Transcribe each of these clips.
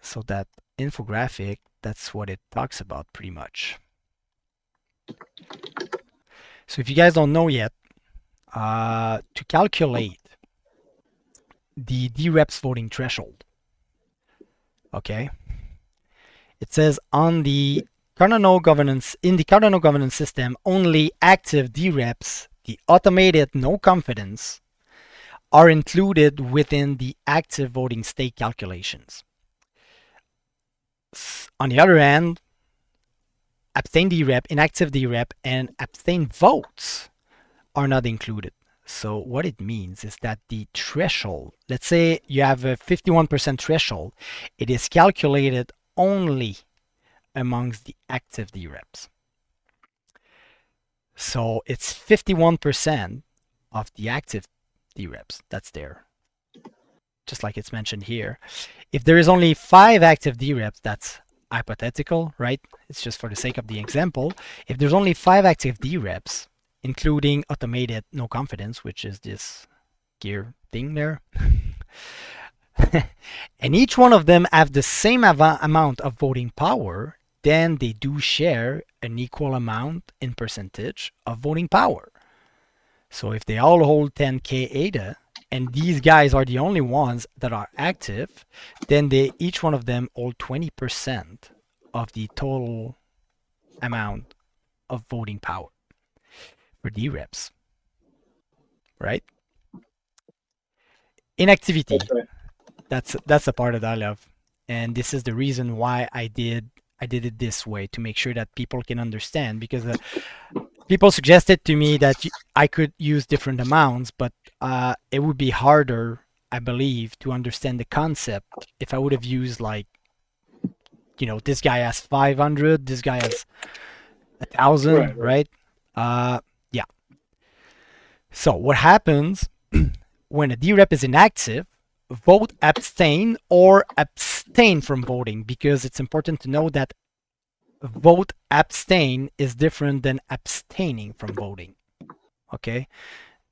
So that infographic, that's what it talks about pretty much. So if you guys don't know yet, to calculate the dRep's voting threshold, okay, it says on the Cardano governance, in the Cardano governance system, only active dReps, the automated no confidence, are included within the active voting stake calculations. On the other hand, abstain dRep, inactive dRep, and abstain votes are not included. So what it means is that the threshold, let's say you have a 51% threshold, it is calculated only amongst the active dReps. So it's 51% of the active dReps that's there, just like it's mentioned here. If there is only 5 active dReps, that's hypothetical, right? It's just for the sake of the example. If there's only 5 active dReps, including automated no confidence, which is this gear thing there, and each one of them have the same amount of voting power, then they do share an equal amount in percentage of voting power. So if they all hold 10k ADA, and these guys are the only ones that are active, then each one of them hold 20% of the total amount of voting power for dReps, right? Inactivity, Okay. that's the part that I love, and this is the reason why I did it this way, to make sure that people can understand, because people suggested to me that I could use different amounts, but it would be harder, I believe, to understand the concept if I would have used, like, you know, this guy has 500, this guy has 1,000, right? Yeah. So what happens when a dRep is inactive? Vote abstain or abstain from voting, because it's important to know that vote abstain is different than abstaining from voting. Okay,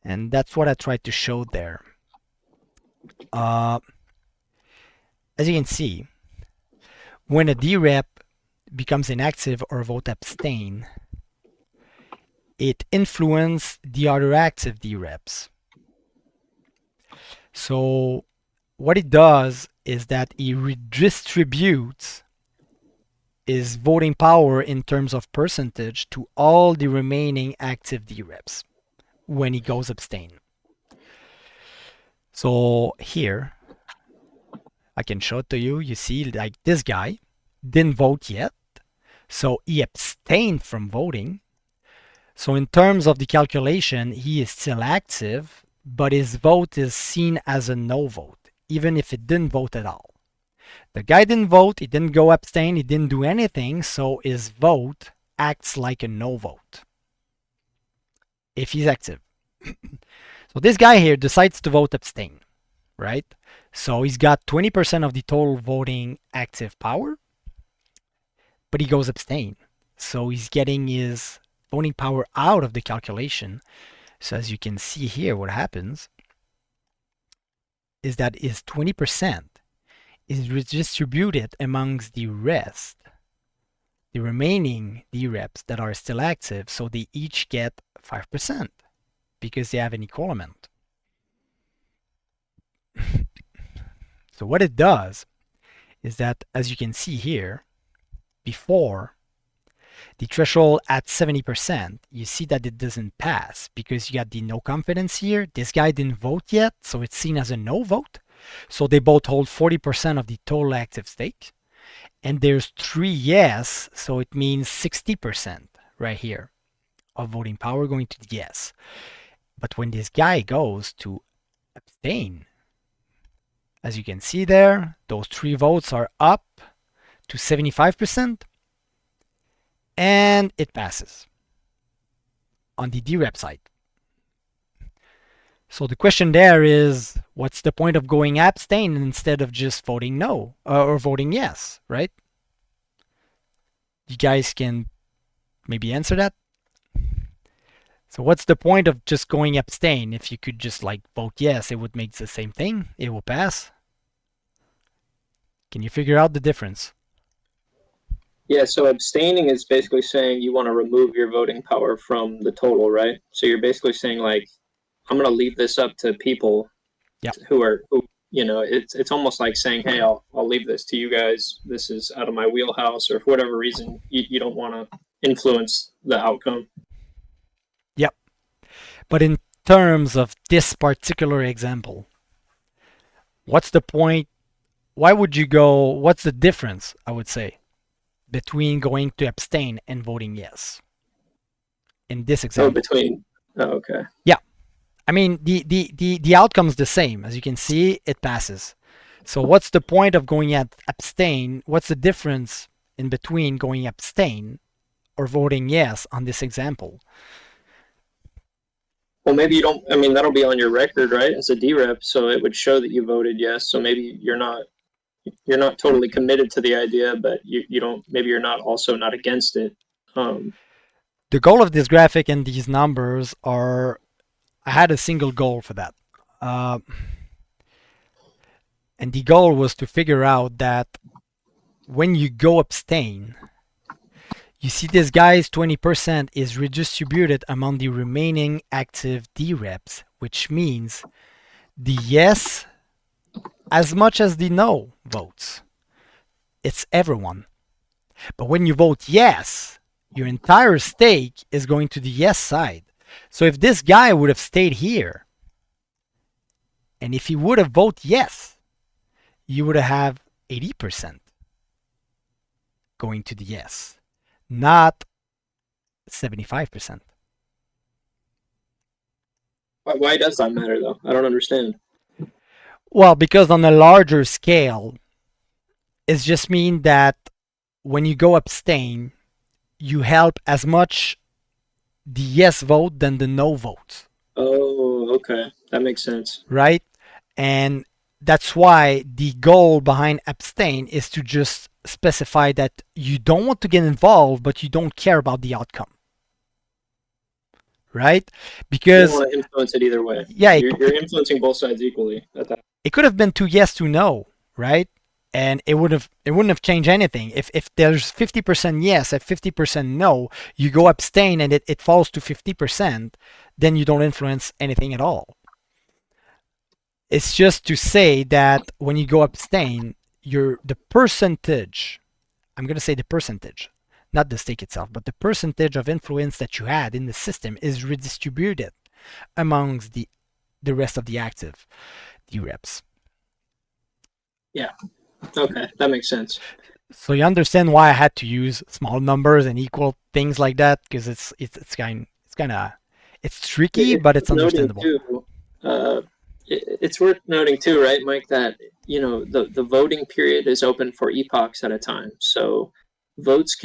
and that's what I tried to show there. As you can see, when a dRep becomes inactive or vote abstain, it influences the other active dReps. So what it does is that it redistributes his voting power in terms of percentage to all the remaining active dReps when he goes abstain. So here, I can show it to you. You see, like, this guy didn't vote yet, so he abstained from voting. So in terms of the calculation, he is still active, but his vote is seen as a no vote, even if it didn't vote at all. The guy didn't vote, he didn't go abstain, he didn't do anything, so his vote acts like a no vote if he's active. So this guy here decides to vote abstain, right? So he's got 20% of the total voting active power, but he goes abstain. So he's getting his voting power out of the calculation. So as you can see here, what happens is that his 20% is redistributed amongst the rest, the remaining dReps that are still active, so they each get 5% because they have an equal amount. So what it does is that, as you can see here, before the threshold at 70%, you see that it doesn't pass because you got the no confidence here. This guy didn't vote yet, so it's seen as a no vote. So they both hold 40% of the total active stake. And there's 3 yes, so it means 60% right here of voting power going to the yes. But when this guy goes to abstain, as you can see there, those 3 votes are up to 75%, and it passes on the dRep side. So the question there is, what's the point of going abstain instead of just voting no or voting yes, right? You guys can maybe answer that. So what's the point of just going abstain? If you could just, like, vote yes, it would make the same thing. It will pass. Can you figure out the difference? Yeah, so abstaining is basically saying you want to remove your voting power from the total, right? So you're basically saying like, I'm going to leave this up to people Yeah. who it's almost like saying, hey, I'll leave this to you guys. This is out of my wheelhouse, or for whatever reason you don't want to influence the outcome. Yep. But in terms of this particular example, what's the point? Why would you go? What's the difference, I would say, between going to abstain and voting yes in this Oh, example? between. Oh, okay. Yeah. I mean, the outcome's the same. As you can see, it passes. So what's the point of going at abstain? What's the difference in between going abstain or voting yes on this example? Well, maybe you don't. I mean, that'll be on your record, right, as a dRep, so it would show that you voted yes. So maybe you're not totally committed to the idea, but you don't. Maybe you're not also not against it. Um, The goal of this graphic and these numbers are, I had a single goal for that. Uh, and the goal was to figure out that when you go abstain, you see this guy's 20% is redistributed among the remaining active dReps, which means the yes as much as the no votes. It's everyone. But when you vote yes, your entire stake is going to the yes side. So if this guy would have stayed here, and if he would have voted yes, you would have 80% going to the yes, not 75%. why does that matter, though? I don't understand. Well, because on a larger scale, it just means that when you go abstain, you help as much the yes vote than the no vote. Oh, okay, that makes sense. Right? And that's why the goal behind abstain is to just specify that you don't want to get involved, but you don't care about the outcome. Right? You don't Because, want to influence it either way. yeah, You're influencing both sides equally at that. it could have been two yes, two no, right? And it wouldn't have changed anything. If there's 50% yes and 50% no, you go abstain and it falls to 50%, then you don't influence anything at all. It's just to say that when you go abstain, the percentage, I'm gonna say the percentage, not the stake itself, but the percentage of influence that you had in the system is redistributed amongst the rest of the active dReps. Yeah. Okay, that makes sense. So you understand why I had to use small numbers and equal things like that, because it's kind of it's tricky, but it's It's noting understandable. too. It's worth noting too, right, Mike? That the voting period is open for epochs at a time, so votes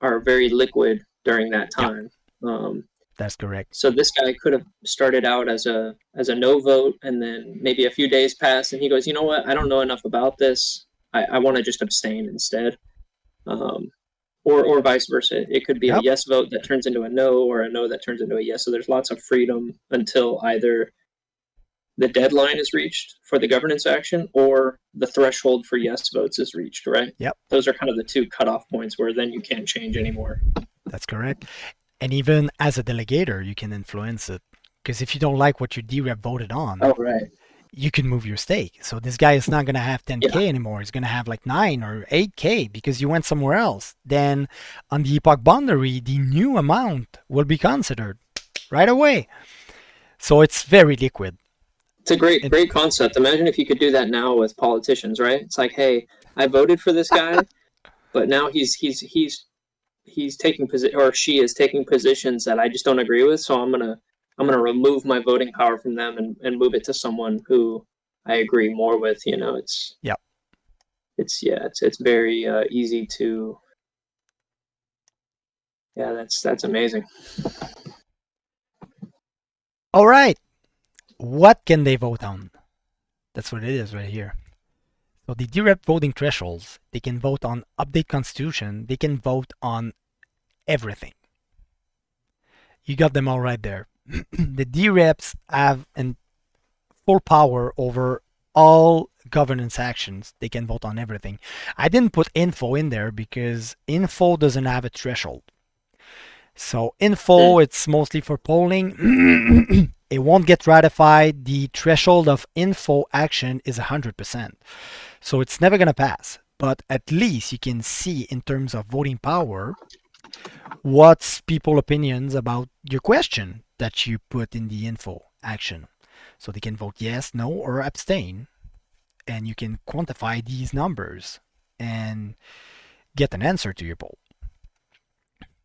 are very liquid during that Yeah, time. Um, that's correct. so this guy could have started out as a no vote, and then maybe a few days pass, and he goes, you know what? I don't know enough about this. I want to just abstain instead. Um, or vice versa. It could be a Yep. yes vote that turns into a no, or a no that turns into a yes. So there's lots of freedom until either the deadline is reached for the governance action or the threshold for yes votes is reached, right? Yep. Those are kind of the two cutoff points where then you can't change anymore. That's correct. And even as a delegator, you can influence it. Because if you don't like what your dRep voted on, Oh, right. you can move your stake. So this guy is not going to have Yeah. 10K anymore. He's going to have like 9 or 8K because you went somewhere else. Then on the epoch boundary, the new amount will be considered right away. So it's very liquid. It's a great, It, great concept. Imagine if you could do that now with politicians, right? It's like, hey, I voted for this guy, but now he's taking position, or she is taking positions that I just don't agree with. So I'm gonna remove my voting power from them and move it to someone who I agree more with. yeah. It's very easy to. Yeah, that's amazing. All right. What can they vote on? That's what it is right here. So the dRep voting thresholds, they can vote on update constitution. They can vote on everything. You got them all right there. The dReps have full power over all governance actions. They can vote on everything. I didn't put info in there because info doesn't have a threshold. So info, it's mostly for polling. It won't get ratified. The threshold of info action is 100%. So it's never going to pass. But at least you can see in terms of voting power what's people opinions about your question that you put in the info action. So they can vote yes, no, or abstain. And you can quantify these numbers and get an answer to your poll.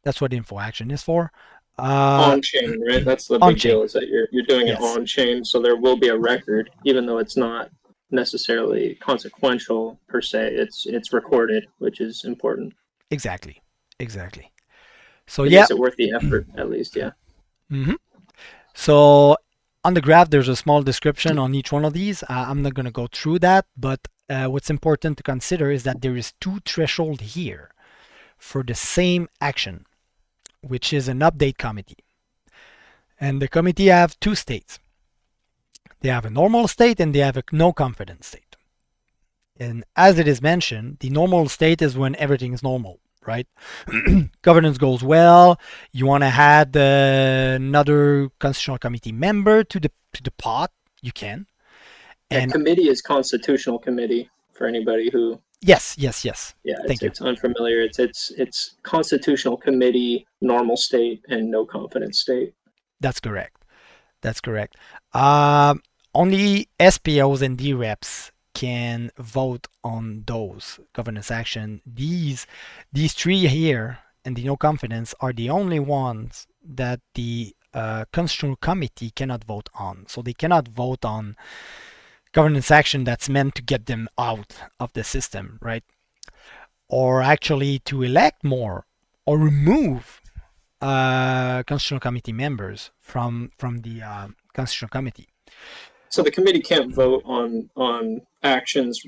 That's what info action is for. On chain, right? That's the big deal, is that you're doing it on chain, so there will be a record, even though it's not necessarily consequential per se. It's recorded, which is important. Exactly. So it yeah, makes it worth the effort, at least. Yeah. Mm-hmm. So on the graph, there's a small description on each one of these. I'm not going to go through that, but what's important to consider is that there is 2 thresholds here for the same action, which is an update committee. And the committee have 2 states. They have a normal state and they have a no confidence state. And as it is mentioned, the normal state is when everything is normal, right? Governance goes well. You want to add another constitutional committee member to the pot, you can. And committee is constitutional committee for anybody who. Yes. Yeah, it's unfamiliar. It's constitutional committee, normal state, and no confidence state. That's correct. Only SPOs and dReps can vote on those governance action. These 3 here and the no confidence are the only ones that the constitutional committee cannot vote on. So they cannot vote on governance action that's meant to get them out of the system, right? Or actually to elect more or remove constitutional committee members from the constitutional committee. So the committee can't vote on actions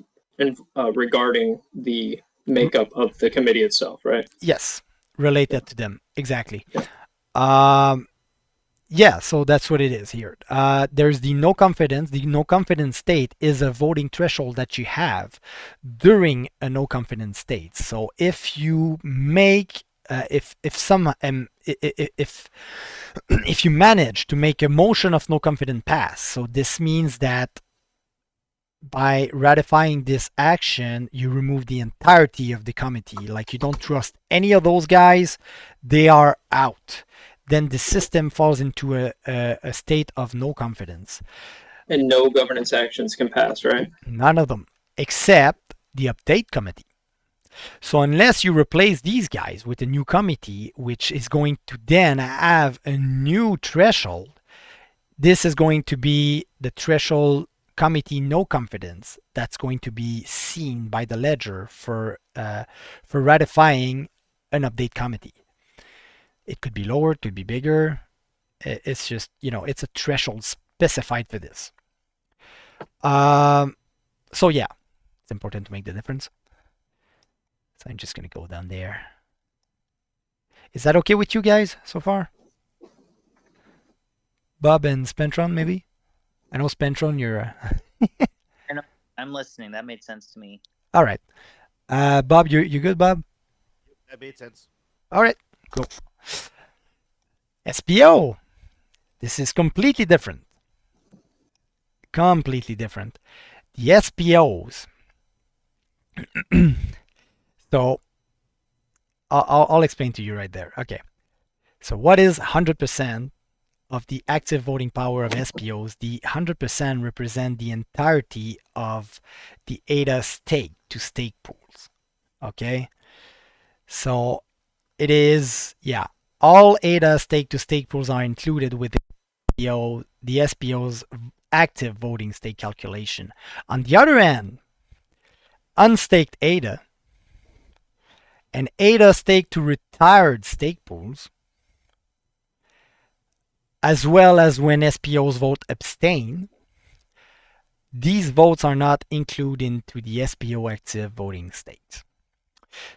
regarding the makeup of the committee itself, right? Yes, related to them, exactly. Yeah, so that's what it is here. There's the no confidence. The no confidence state is a voting threshold that you have during a no confidence state. So if you make if you manage to make a motion of no confidence pass, so this means that by ratifying this action, you remove the entirety of the committee. Like you don't trust any of those guys, they are out. Then the system falls into a state of no confidence. And no governance actions can pass, right? None of them, except the update committee. So unless you replace these guys with a new committee, which is going to then have a new threshold, this is going to be the threshold committee no confidence that's going to be seen by the ledger for ratifying an update committee. It could be lower, it could be bigger. It's just, it's a threshold specified for this. So yeah, it's important to make the difference. So I'm just going to go down there. Is that okay with you guys so far? Bob and Spentron, maybe? I know Spentron, you're... I know. I'm listening. That made sense to me. All right. Bob, you good, Bob? That made sense. All right, cool. SPO. This is completely different. Completely different. The SPOs. So I'll explain to you right there. Okay. So what is 100% of the active voting power of SPOs? The 100% represent the entirety of the ADA stake to stake pools. Okay. So it is, yeah, all ADA stake to stake pools are included with the SPO's active voting stake calculation. On the other hand, unstaked ADA and ADA stake to retired stake pools, as well as when SPOs vote abstain, these votes are not included into the SPO active voting stakes.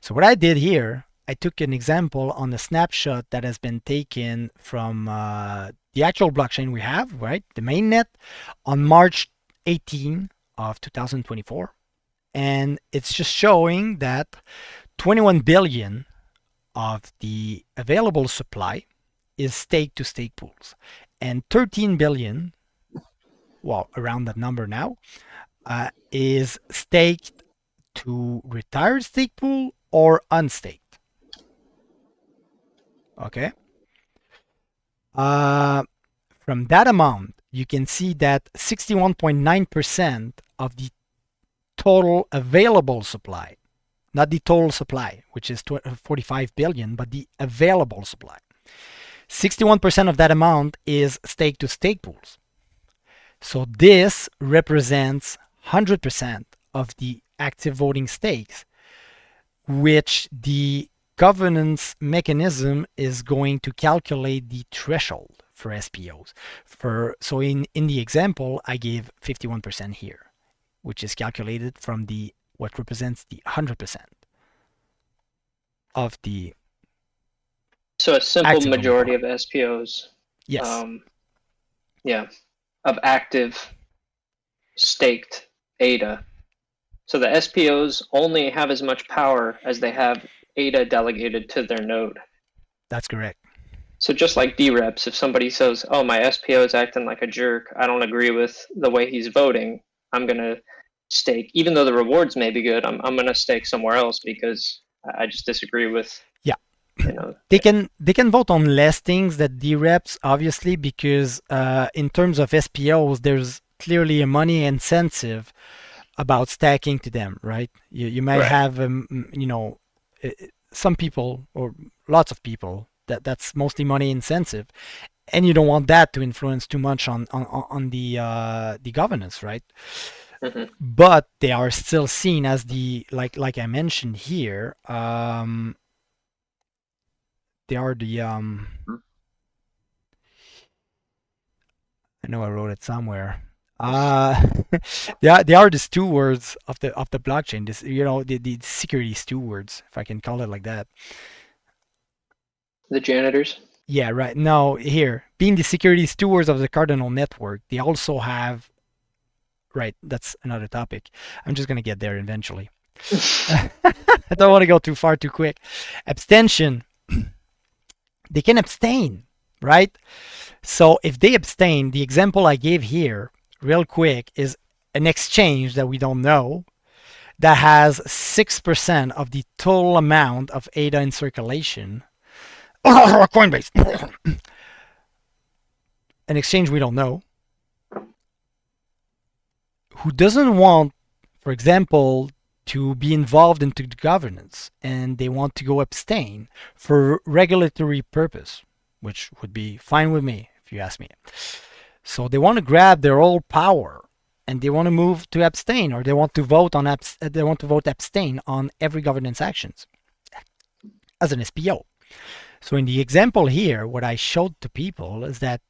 So what I did here, I took an example on a snapshot that has been taken from the actual blockchain we have, right? The mainnet on March 18 of 2024, and it's just showing that 21 billion of the available supply is staked to stake pools, and 13 billion, well, around that number now, is staked to retired stake pool or unstaked. Okay. From that amount, you can see that 61.9% of the total available supply, not the total supply, which is 45 billion, but the available supply. 61% of that amount is staked to stake pools. So this represents 100% of the active voting stakes, which the governance mechanism is going to calculate the threshold for SPOs. So in the example, I gave 51% here, which is calculated from what represents the 100% of the. So a simple active majority voting. of SPOs. Yes. Of active staked ADA. So the SPOs only have as much power as they have ADA delegated to their node. That's correct. So just like dReps, if somebody says, oh, my SPO is acting like a jerk, I don't agree with the way he's voting, I'm going to stake, even though the rewards may be good, I'm going to stake somewhere else because I just disagree with. Yeah. You know, they can vote on less things than dReps, obviously, because in terms of SPOs, there's clearly a money incentive about stacking to them, right? You might have some people or lots of people that's mostly money incentive, and you don't want that to influence too much on the governance, right? Mm-hmm. But they are still seen as like I mentioned here. They are the I know I wrote it somewhere. they are the stewards of the blockchain. This, the security stewards, if I can call it like that. The janitors. Yeah, right. Now here, being the security stewards of the Cardano network, they also have. Right, that's another topic. I'm just gonna get there eventually. I don't want to go too far too quick. Abstention. They can abstain, right? So if they abstain, the example I gave here, real quick, is an exchange that we don't know that has 6% of the total amount of ADA in circulation. Coinbase. An exchange we don't know. Who doesn't want, for example, to be involved into the governance, and they want to go abstain for regulatory purpose, which would be fine with me if you ask me. So they want to grab their old power and they want to move to abstain, or they want to vote abstain on every governance actions as an SPO. So in the example here, what I showed to people is that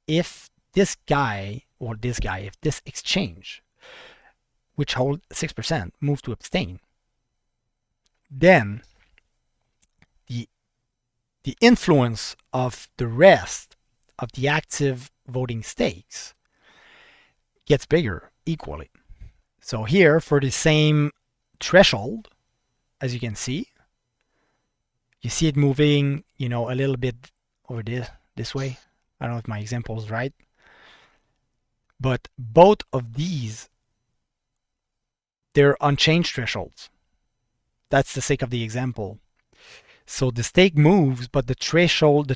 if this exchange, which hold 6%, move to abstain, then the influence of the rest of the active voting stakes gets bigger equally. So here, for the same threshold, as you can see, you see it moving, a little bit over this way. I don't know if my example is right, but both of these, they're unchanged thresholds. That's the sake of the example. So the stake moves, but the threshold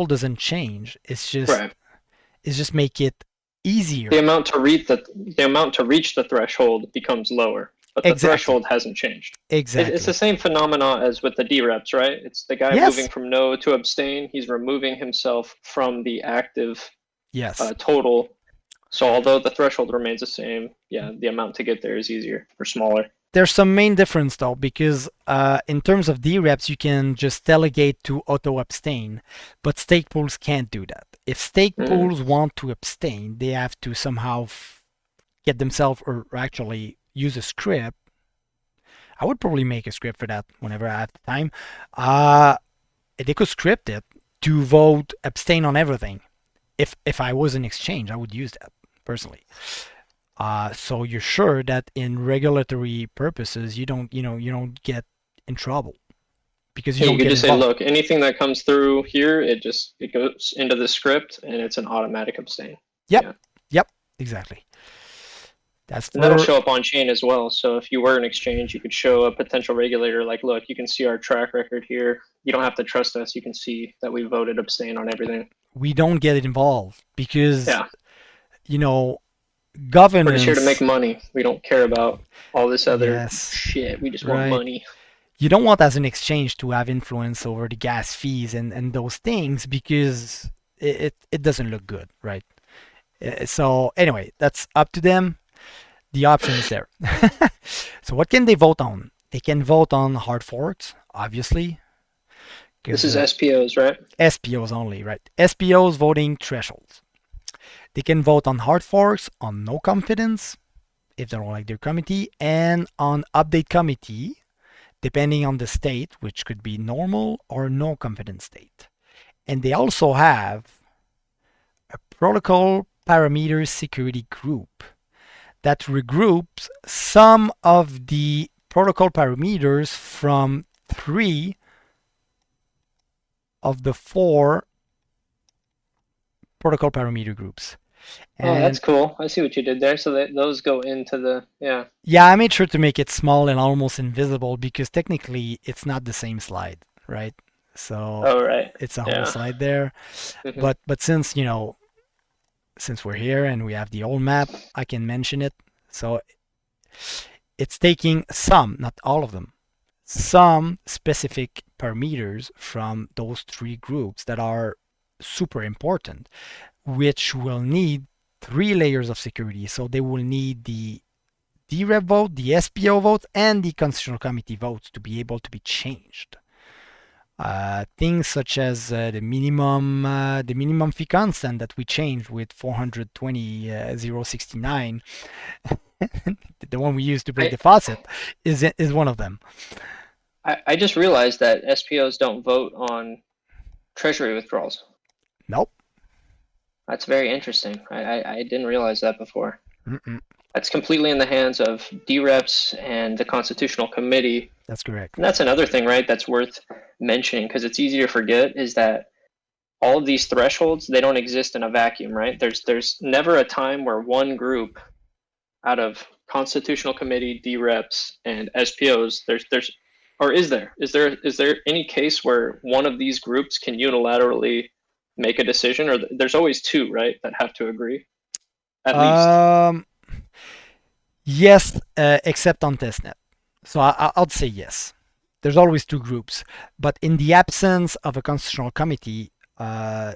doesn't change. It's just make it easier. The amount to reach the threshold becomes lower, but the threshold hasn't changed. Exactly. It's the same phenomena as with the dReps, right? It's the guy moving from no to abstain. He's removing himself from the active total. So although the threshold remains the same, the amount to get there is easier or smaller. There's some main difference though, because in terms of dReps, you can just delegate to auto abstain, but stake pools can't do that. If stake pools want to abstain, they have to somehow get themselves, or actually use a script. I would probably make a script for that whenever I have the time. They could script it to vote abstain on everything. If I was an exchange, I would use that personally. So you're sure that in regulatory purposes, you don't get in trouble because you Yeah, don't you could get just say, involved. look, anything that comes through here, it goes into the script and it's an automatic abstain. Yep. Yeah. Yep. Exactly. That's And that'll for show up on chain as well. So if you were an exchange, you could show a potential regulator like, look, you can see our track record here. You don't have to trust us. You can see that we voted abstain on everything. we don't get involved because Yeah. We're just here to make governance. money. We don't care about all this other Yes. shit. We just want Right. money. You don't want as an exchange to have influence over the gas fees and those things because it doesn't look good, right? So anyway, that's up to them. The option is there. So what can they vote on? They can vote on hard forks, obviously. This is SPOs, right? SPOs only, right? SPOs voting thresholds. They can vote on hard forks, on no confidence, if they don't like their committee, and on update committee, depending on the state, which could be normal or no confidence state. And they also have a protocol parameters security group that regroups some of the protocol parameters from 3 of the 4 protocol parameter groups. Oh, that's cool. I see what you did there. So that those go into the, yeah. Yeah, I made sure to make it small and almost invisible because technically it's not the same slide, right? So Oh, right. it's a whole slide there. But since, since we're here and we have the old map, I can mention it. So it's taking some, not all of them, some specific parameters from those 3 groups that are super important, which will need 3 layers of security. So they will need the dRep vote, the SPO vote, and the Constitutional Committee votes to be able to be changed. Things such as the minimum fee constant that we changed with 420.069, the one we use to break deposit, is one of them. I just realized that SPOs don't vote on treasury withdrawals. Nope. That's very interesting. I didn't realize that before. Mm-mm. That's completely in the hands of dReps and the Constitutional Committee. That's correct. And that's another thing, right, that's worth mentioning because it's easy to forget is that all of these thresholds, they don't exist in a vacuum, right? There's never a time where one group out of Constitutional Committee, dReps, and SPOs, is there any case where one of these groups can unilaterally make a decision, or there's always 2, right, that have to agree at least? Yes, except on testnet. So I'll say yes. There's always 2 groups, but in the absence of a constitutional committee, right,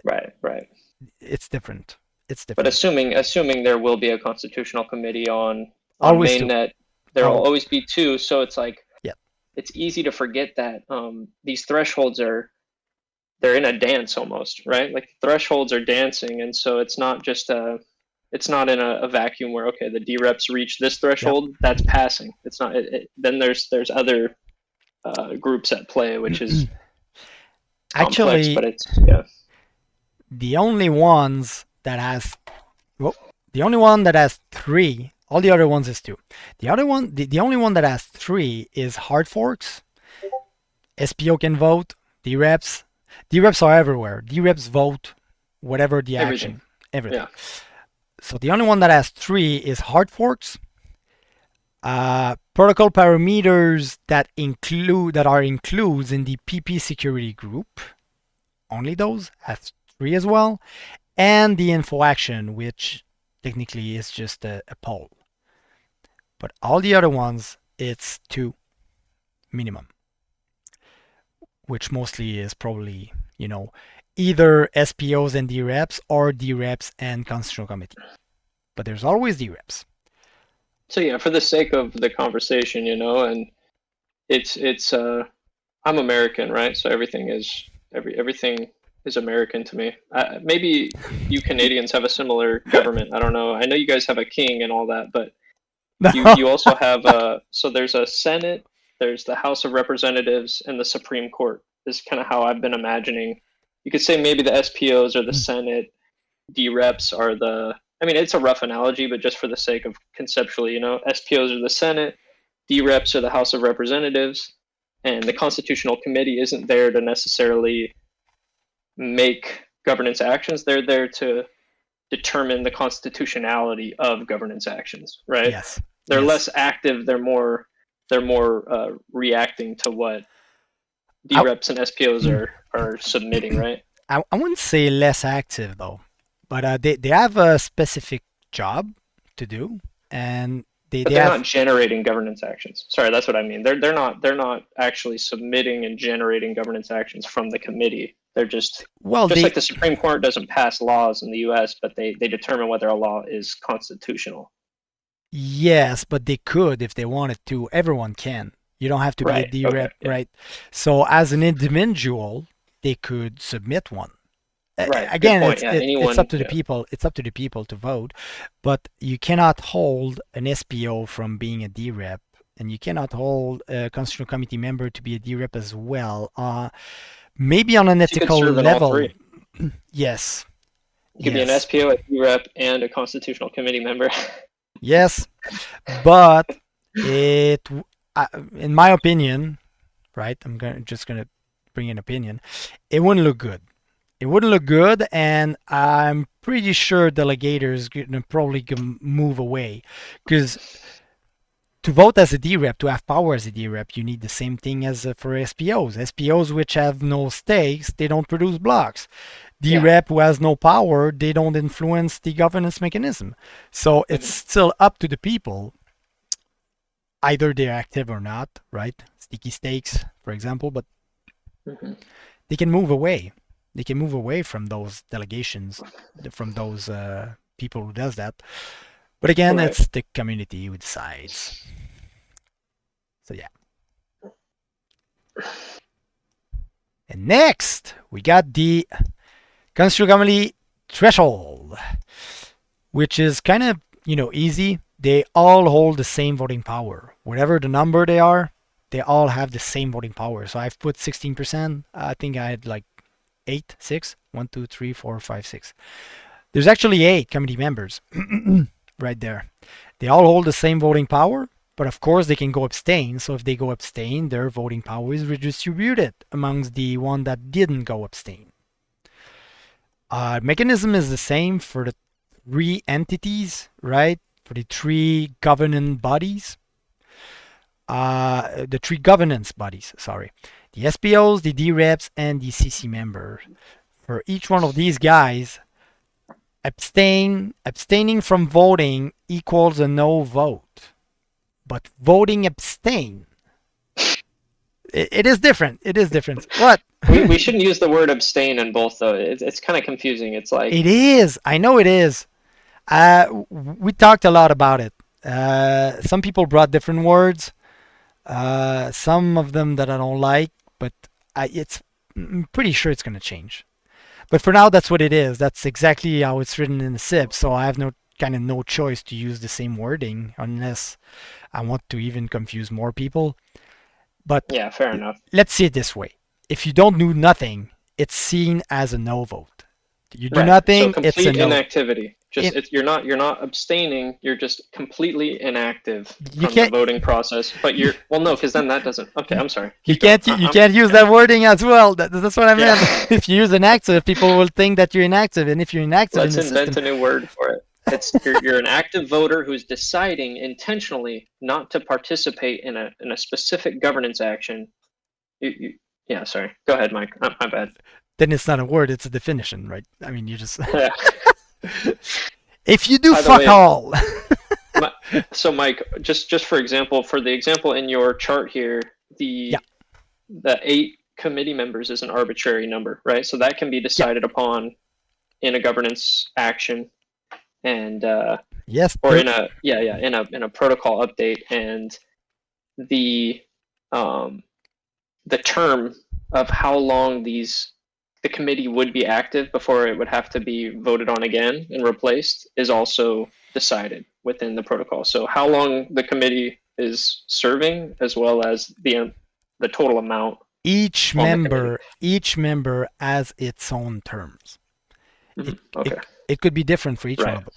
it's different. It's different. But assuming there will be a constitutional committee on always mainnet, there will always be 2. So it's like, yeah, it's easy to forget that these thresholds they're in a dance almost, right? Like thresholds are dancing, and so it's not just it's not in a vacuum where, okay, the dReps reach this threshold, that's passing. It's not. Then there's other groups at play, which is complex, actually, but it's the only ones that has, the only one that has 3. All the other ones is 2. The only one that has 3 is hard forks. SPO can vote. dReps are everywhere. dReps vote whatever the action. Everything. Yeah. So the only one that has 3 is hard forks. Protocol parameters that are includes in the PP security group. Only those has 3 as well. And the info action, which technically is just a poll. But all the other ones, it's 2 minimum. Which mostly is probably, either SPOs and dReps or dReps and Constitutional Committee. But there's always dReps. So yeah, for the sake of the conversation, and it's I'm American, right? So everything is American to me. Maybe you Canadians have a similar government. I don't know. I know you guys have a king and all that, but you also have so there's a Senate, there's the House of Representatives, and the Supreme Court. This is kind of how I've been imagining. You could say maybe the SPOs are the Senate, dReps are the I mean, it's a rough analogy, but just for the sake of conceptually, SPOs are the Senate, dReps are the House of Representatives, and the Constitutional Committee isn't there to necessarily make governance actions. They're there to determine the constitutionality of governance actions, right? Yes. They're less active. They're more reacting to what dReps and SPOs are submitting, right? I wouldn't say less active though, but they have a specific job to do, and they're not generating governance actions. Sorry, that's what I mean. They're not actually submitting and generating governance actions from the committee. They're just like the Supreme Court doesn't pass laws in the U.S., but they determine whether a law is constitutional. Yes, but they could if they wanted to. Everyone can. You don't have to be a dRep, right? So as an individual, they could submit one. Right. Again, it's up to the people. It's up to the people to vote, but you cannot hold an SPO from being a dRep, and you cannot hold a constitutional committee member to be a dRep as well. Maybe on an ethical level. Yes. You could be an SPO, a dRep, and a constitutional committee member. Yes, but in my opinion, right? just gonna bring an opinion. It wouldn't look good. It wouldn't look good, and I'm pretty sure delegators gonna probably move away, because to vote as a dRep, to have power as a dRep, you need the same thing as for SPOs. SPOs which have no stakes, they don't produce blocks. dRep who has no power, they don't influence the governance mechanism. So it's still up to the people. Either they're active or not, right? Sticky stakes, for example, but they can move away. They can move away from those delegations, from those people who does that. But again, it's the community who decides. So yeah. And next, we got the constitutional threshold, which is kind of, easy. They all hold the same voting power. Whatever the number they are, they all have the same voting power. So I've put 16%. I think I had like 8, 6, 1, 2, 3, 4, 5, 6. There's actually 8 committee members right there. They all hold the same voting power, but of course they can go abstain. So if they go abstain, their voting power is redistributed amongst the one that didn't go abstain. Mechanism is the same for the 3 entities, right? For the 3 governing bodies. The 3 governance bodies, sorry. The SPOs, the dReps, and the CC members. For each one of these guys, abstaining from voting equals a no vote. But voting abstain, it is different. It is different. What? we shouldn't use the word abstain in both, though. It's kind of confusing. It's like... It is. I know it is. We talked a lot about it. Some people brought different words. Some of them that I don't like, but I'm pretty sure it's going to change. But for now, that's what it is. That's exactly how it's written in the SIP. So I have no choice to use the same wording unless I want to even confuse more people. But yeah, fair enough. Let's see it this way. If you don't do nothing, it's seen as a no vote. You do nothing, so it's a no. Inactivity. You're not abstaining. You're just completely inactive from the voting process. But no, because then that doesn't. Okay, I'm sorry. You can't use that wording as well. That's what I meant. If you use inactive, people will think that you're inactive, and if you're inactive, let's invent a new word for it. It's you're an active voter who's deciding intentionally not to participate in a specific governance action. Yeah, sorry. Go ahead, Mike. My bad. Then it's not a word; it's a definition, right? I mean, you just. If you do fuck all. So, Mike, just for example, for the example in your chart here, the 8 committee members is an arbitrary number, right? So that can be decided upon in a governance action, and yes, or in a protocol update, and the term of how long the committee would be active before it would have to be voted on again and replaced is also decided within the protocol. So how long the committee is serving, as well as the total amount. Each member has its own terms. Mm-hmm. It could be different for each one of them.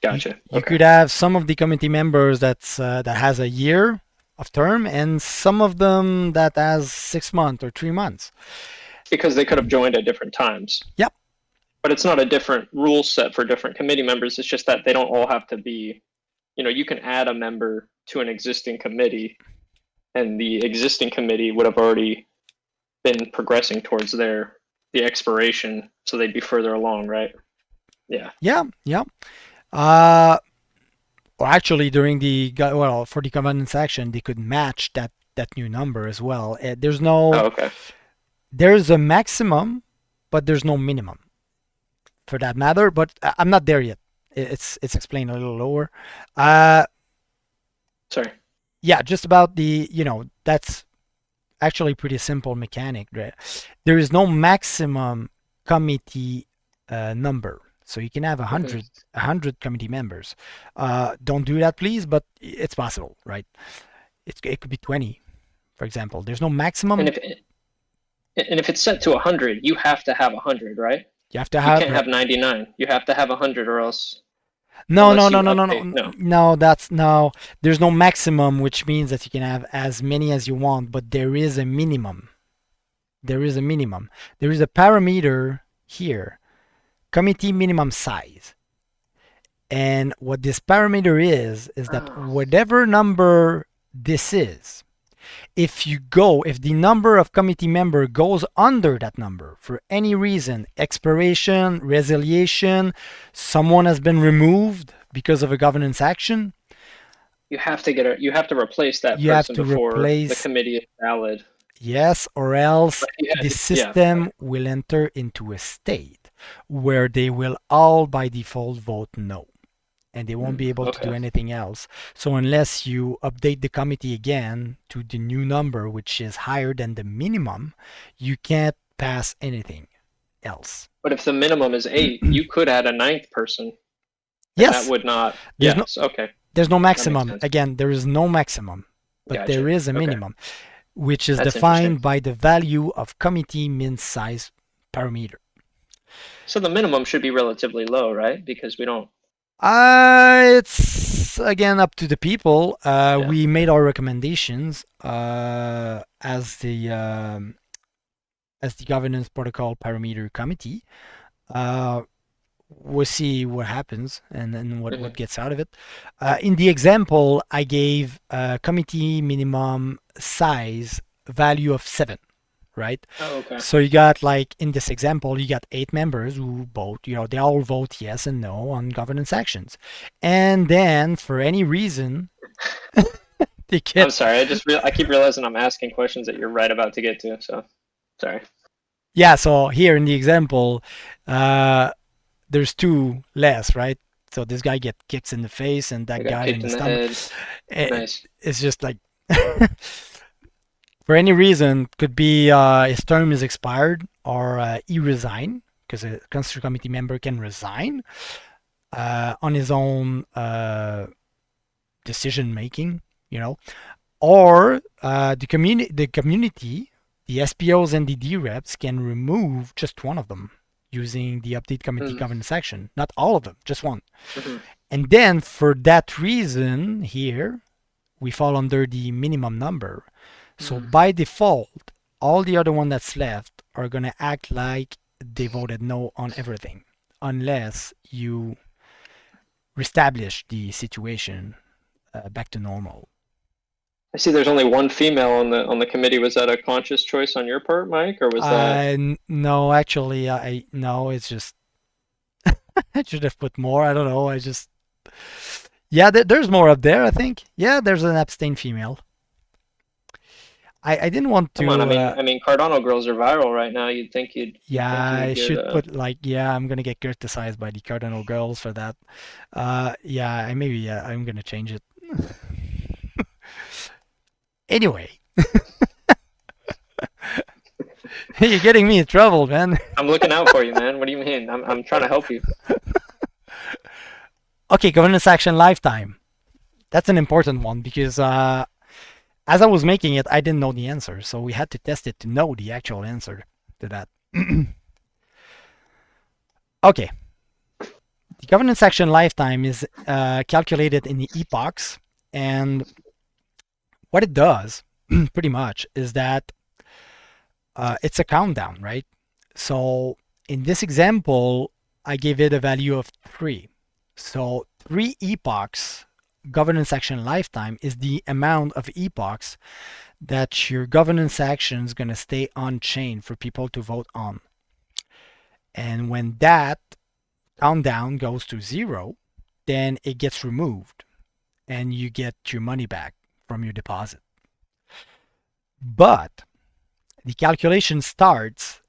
Gotcha. You could have some of the committee members that has a year of term, and some of them that has 6 months or 3 months. Because they could have joined at different times. Yep. But it's not a different rule set for different committee members. It's just that they don't all have to be, you can add a member to an existing committee, and the existing committee would have already been progressing towards the expiration, so they'd be further along, right? Yeah. Yeah. Or actually, during for the governance action, they could match that new number as well. There's no. Oh, okay. There's a maximum, but there's no minimum, for that matter. But I'm not there yet. It's explained a little lower. Sorry. Yeah, just about that's actually pretty simple mechanic. Right? There is no maximum committee number. So you can have 100 committee members. Don't do that, please, but it's possible, right? It could be 20, for example. There's no maximum. And if it's set to 100, you have to have 100, right? You have to have. You can't have 99. You have to have 100, or else. No. There's no maximum, which means that you can have as many as you want, but there is a minimum. There is a parameter here. Committee minimum size. And what this parameter is that whatever number this is, if the number of committee member goes under that number for any reason, expiration, resiliation, someone has been removed because of a governance action, you have to replace that person before the committee is valid. Yes, or else the system will enter into a state where they will all by default vote no, and they won't be able to do anything else. So unless you update the committee again to the new number, which is higher than the minimum, you can't pass anything else. But if the minimum is 8, you could add a 9th person. Yes. That would not. Okay. There's no maximum. Again, there is no maximum, but there is a minimum, which is defined by the value of committeeMinSize parameter. So the minimum should be relatively low, right? Because we don't. It's again up to the people. We made our recommendations as the Governance Protocol Parameter Committee. We'll see what happens and then what gets out of it. In the example, I gave committee minimum size value of 7. Right? Oh, okay. So you got, like, in this example, you got 8 members who vote, they all vote yes and no on governance actions. And then, for any reason, they get... I'm sorry, I keep realizing I'm asking questions that you're right about to get to, so, sorry. Yeah, so here in the example, there's 2 less, right? So this guy gets kicks in the face and that guy in the stomach. Nice. It's just like... For any reason, could be his term is expired or he resigned, because a constitutional committee member can resign on his own decision making, or the community, the SPOs and the dReps can remove just one of them using the update committee governance action, not all of them, just one. And then for that reason here, we fall under the minimum number. So by default, all the other one that's left are going to act like they voted no on everything, unless you reestablish the situation back to normal. I see there's only one female on the committee. Was that a conscious choice on your part, Mike, or was that? No, actually, it's just I should have put more. I don't know. There's more up there, I think. Yeah, there's an abstain female. I didn't want to. Come on, I mean, Cardano girls are viral right now. You'd think you'd. I should put I'm gonna get criticized by the Cardano girls for that. I'm gonna change it. Anyway, you're getting me in trouble, man. I'm looking out for you, man. What do you mean? I'm trying to help you. Okay, governance action lifetime. That's an important one because. As I was making it, I didn't know the answer, so we had to test it to know the actual answer to that. Okay. The governance action lifetime is calculated in the epochs, and what it does pretty much is that it's a countdown, right? So in this example, I gave it a value of 3. So 3 epochs governance action lifetime is the amount of epochs that your governance action is going to stay on chain for people to vote on. And when that countdown goes to 0, then it gets removed and you get your money back from your deposit. But the calculation starts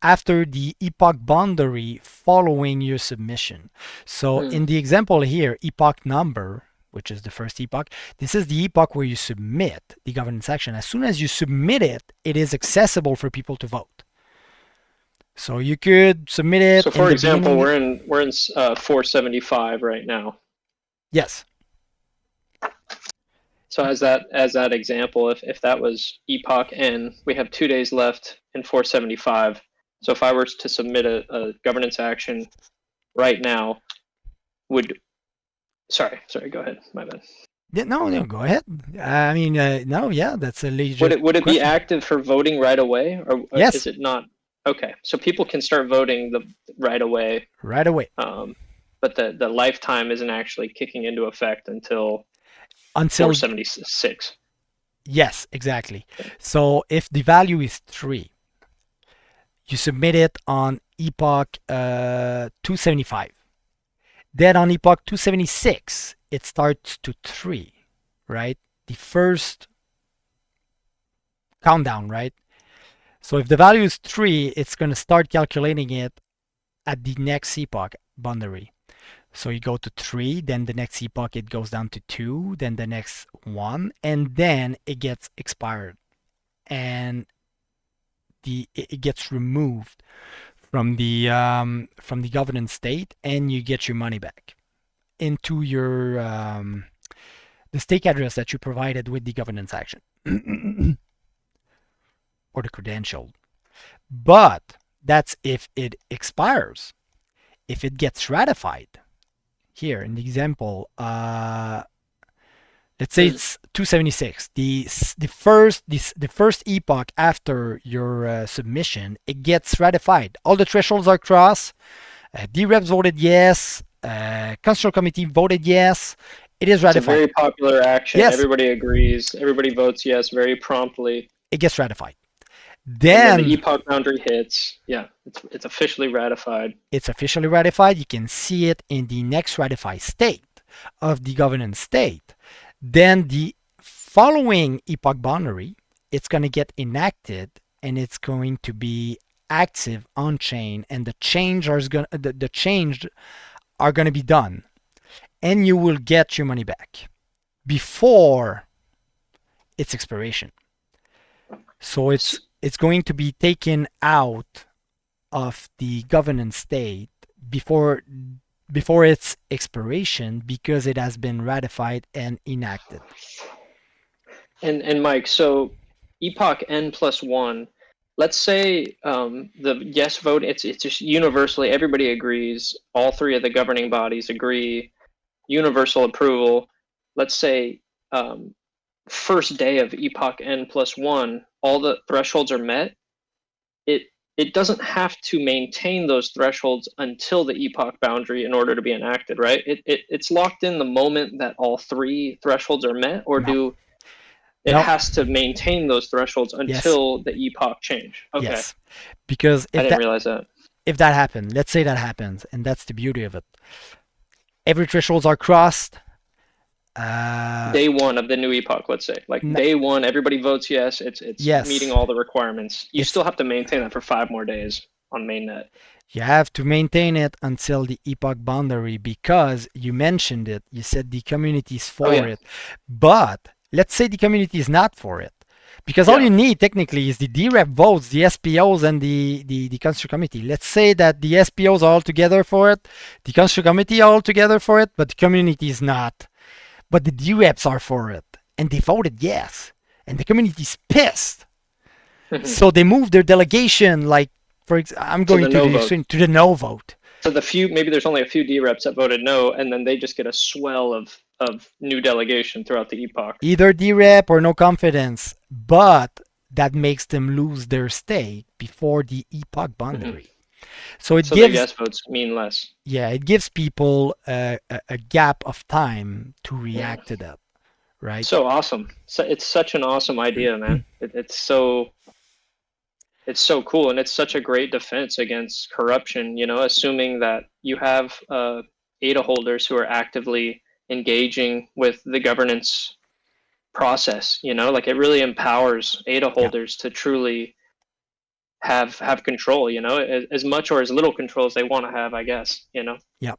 after the epoch boundary following your submission. So in the example here, epoch number, which is the first epoch, this is the epoch where you submit the governance action. As soon as you submit it, it is accessible for people to vote. So you could submit it. So for example, we're in 475 right now. Yes. So as that example, if that was epoch n, we have 2 days left in 475. So if I were to submit a governance action right now, sorry, go ahead, my bad. Yeah, no, go ahead. I mean, no, yeah, that's a legit Would it question. be active for voting right away, or yes. Is it not? Okay, so people can start voting right away. Right away. But the lifetime isn't actually kicking into effect until 476. Yes, exactly. So if the value is 3, you submit it on epoch 275. Then on epoch 276, it starts to 3, right? The first countdown, right? So if the value is 3, it's going to start calculating it at the next epoch boundary. So you go to 3, then the next epoch it goes down to 2, then the next 1, and then it gets expired. And it gets removed from the governance state, and you get your money back into your the stake address that you provided with the governance action or the credential. But that's if it expires. If it gets ratified, here in the example, let's say it's 276. The first epoch after your submission, it gets ratified. All the thresholds are crossed. dReps voted yes. Constitutional Committee voted yes. It is ratified. It's a very popular action. Yes. Everybody agrees. Everybody votes yes very promptly. It gets ratified. Then the epoch boundary hits. Yeah, it's officially ratified. It's officially ratified. You can see it in the next ratified state of the governance state. Then the following epoch boundary, it's going to get enacted and it's going to be active on chain, and the change are going to be done, and you will get your money back before its expiration. So it's going to be taken out of the governance state before its expiration because it has been ratified and enacted. And Mike, so epoch n+1, let's say the yes vote, it's just universally, everybody agrees, all 3 of the governing bodies agree, universal approval. Let's say first day of epoch n+1, all the thresholds are met. It doesn't have to maintain those thresholds until the epoch boundary in order to be enacted, right? It's locked in the moment that all 3 thresholds are met, or it has to maintain those thresholds until the epoch change. Okay. Yes, because I didn't realize that. If that happened, let's say that happens, and that's the beauty of it. Every thresholds are crossed. Day 1 of the new epoch, let's say, day 1, everybody votes yes. It's meeting all the requirements. You still have to maintain that for 5 more days on mainnet. You have to maintain it until the epoch boundary, because you mentioned it. You said the community is for it, but let's say the community is not for it, because all you need technically is the dRep votes, the SPOs, and the Constitutional Committee. Let's say that the SPOs are all together for it, the Constitutional Committee are all together for it, but the community is not. But the dReps are for it, and they voted yes, and the community's pissed. So they moved their delegation, I'm going to the no vote. So maybe there's only a few dReps that voted no, and then they just get a swell of new delegation throughout the epoch. Either dRep or no confidence, but that makes them lose their stake before the epoch boundary. So the yes votes mean less. Yeah, it gives people a gap of time to react to that, right? So awesome. So it's such an awesome idea, man. It's so cool, and it's such a great defense against corruption, assuming that you have ADA holders who are actively engaging with the governance process, like it really empowers ADA holders to truly have control, as much or as little control as they want to have, I guess, Yeah.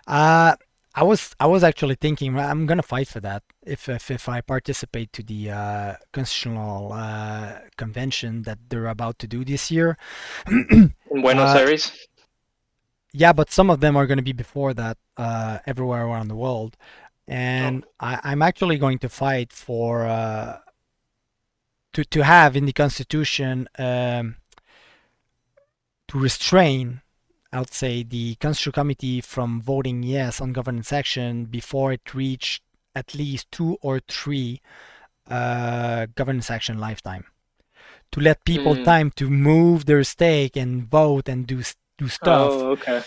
I was actually thinking I'm gonna fight for that if I participate to the constitutional convention that they're about to do this year. In Buenos Aires? Yeah, but some of them are going to be before that everywhere around the world. And I'm actually going to fight for to have in the Constitution to restrain, I would say, the Constitutional Committee from voting yes on governance action before it reached at least 2 or 3 governance action lifetime. To let people time to move their stake and vote and do stuff. Oh, okay.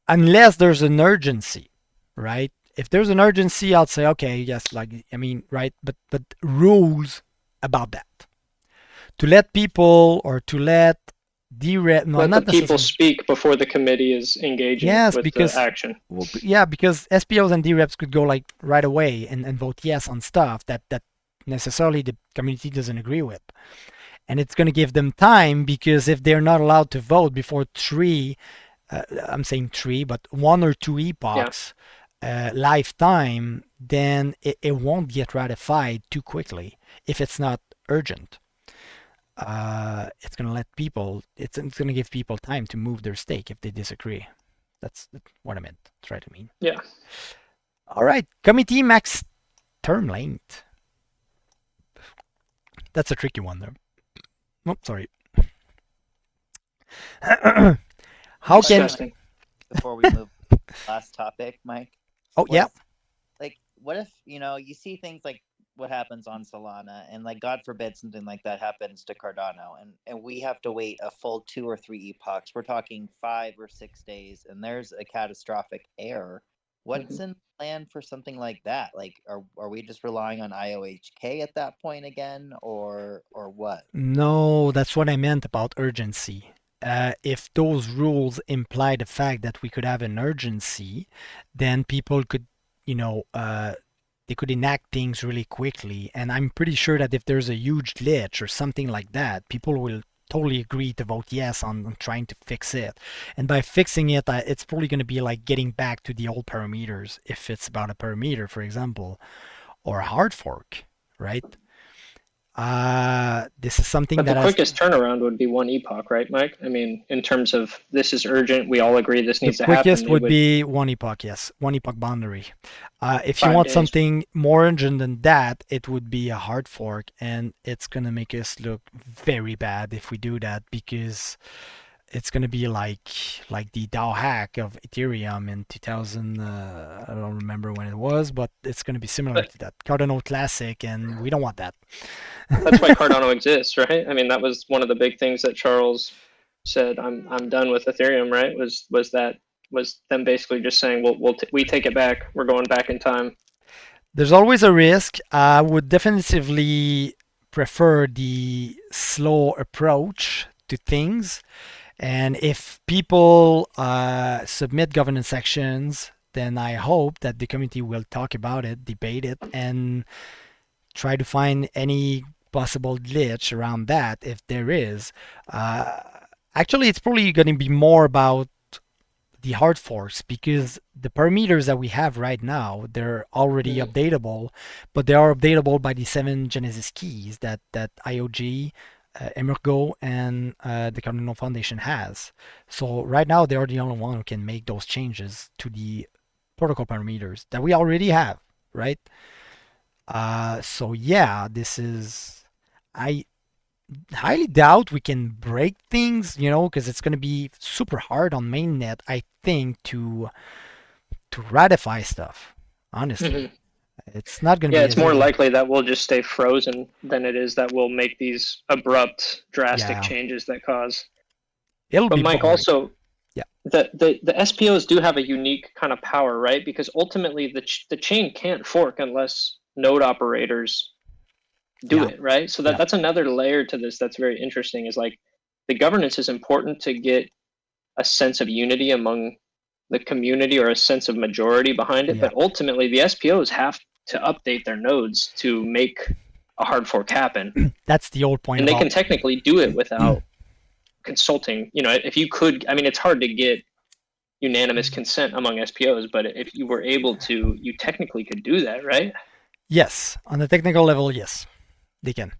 Unless there's an urgency, right? If there's an urgency, I'll say, okay, yes, right? But rules about that. To let people or to let dRep, no, let not the people speak before the committee is engaging with the action. Well, yeah, because SPOs and dReps could go like right away and vote yes on stuff that necessarily the community doesn't agree with. And it's going to give them time, because if they're not allowed to vote before 3, I'm saying 3, but 1 or 2 epochs lifetime, then it won't get ratified too quickly if it's not urgent. It's going to let people, it's going to give people time to move their stake if they disagree. That's what I meant, try to mean. Yeah. All right, committee max term length. That's a tricky one there. Oh, sorry. How can... Before we move last topic, Mike. Oh, yeah. Like, what if, you see things like what happens on Solana, and like, God forbid something like that happens to Cardano, and we have to wait a full 2 or 3 epochs. We're talking 5 or 6 days, and there's a catastrophic error. What's in the plan for something like that? Like, are we just relying on IOHK at that point again, or what? No, that's what I meant about urgency. If those rules imply the fact that we could have an urgency, then people could, they could enact things really quickly. And I'm pretty sure that if there's a huge glitch or something like that, people will totally agree to vote yes on trying to fix it. And by fixing it, it's probably going to be like getting back to the old parameters, if it's about a parameter, for example, or a hard fork, right? This is something but that the quickest turnaround would be 1 epoch, right, Mike? I mean, in terms of this is urgent, we all agree this needs to happen. The quickest would be 1 epoch, yes, 1 epoch boundary. If you want something more urgent than that, it would be a hard fork, and it's gonna make us look very bad if we do that, because it's going to be like the DAO hack of Ethereum in 2000. I don't remember when it was, but it's going to be similar to that. Cardano Classic, and we don't want that. That's why Cardano exists, right? I mean, that was one of the big things that Charles said. I'm done with Ethereum, right? Was them basically just saying, well, we take it back. We're going back in time. There's always a risk. I would definitively prefer the slow approach to things. And if people submit governance actions, then I hope that the committee will talk about it, debate it, and try to find any possible glitch around that, if there is. Actually, it's probably going to be more about the hard forks, because the parameters that we have right now, they're already updatable, but they are updatable by the 7 Genesis keys that IOG, Emergo, and the Cardano Foundation has. So right now they are the only one who can make those changes to the protocol parameters that we already have, right? So yeah, this is, I highly doubt we can break things, because it's going to be super hard on mainnet. I thing to ratify stuff. Honestly, it's not going to be. Yeah, it's more easy. likely that we'll just stay frozen than it is that we'll make these abrupt, drastic changes that cause. It'll but be Mike, boring. also, yeah, the SPOs do have a unique kind of power, right? Because ultimately, the chain can't fork unless node operators do it, right? So that's another layer to this that's very interesting. Is like the governance is important to get a sense of unity among the community or a sense of majority behind it, but ultimately the SPOs have to update their nodes to make a hard fork happen. That's the old point. And they can technically do it without consulting. You know, if you could, I mean, it's hard to get unanimous consent among SPOs, but if you were able to, you technically could do that, right? Yes, on the technical level, yes, they can.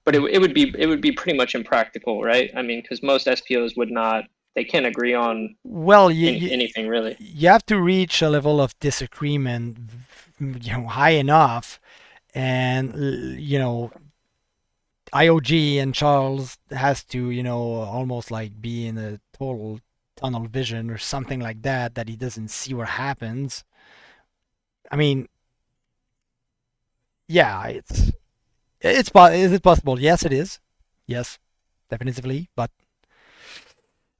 But it would be pretty much impractical, right? I mean, because most SPOs would not. They can't agree on anything really. You have to reach a level of disagreement, high enough, and IOG and Charles has to almost like be in a total tunnel vision or something like that he doesn't see what happens. I mean, yeah, is it possible? Yes, it is. Yes, definitively, but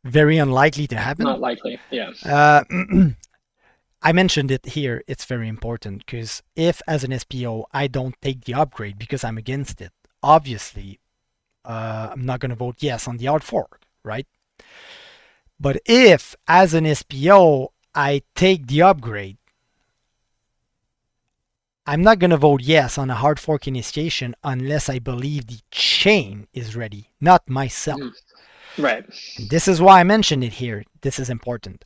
very unlikely to happen. Not likely, yeah. I mentioned it here. It's very important because if, as an SPO, I don't take the upgrade because I'm against it, obviously, I'm not going to vote yes on the hard fork, right? But if, as an SPO, I take the upgrade, I'm not going to vote yes on a hard fork initiation unless I believe the chain is ready, not myself. Right. And this is why I mentioned it here. This is important.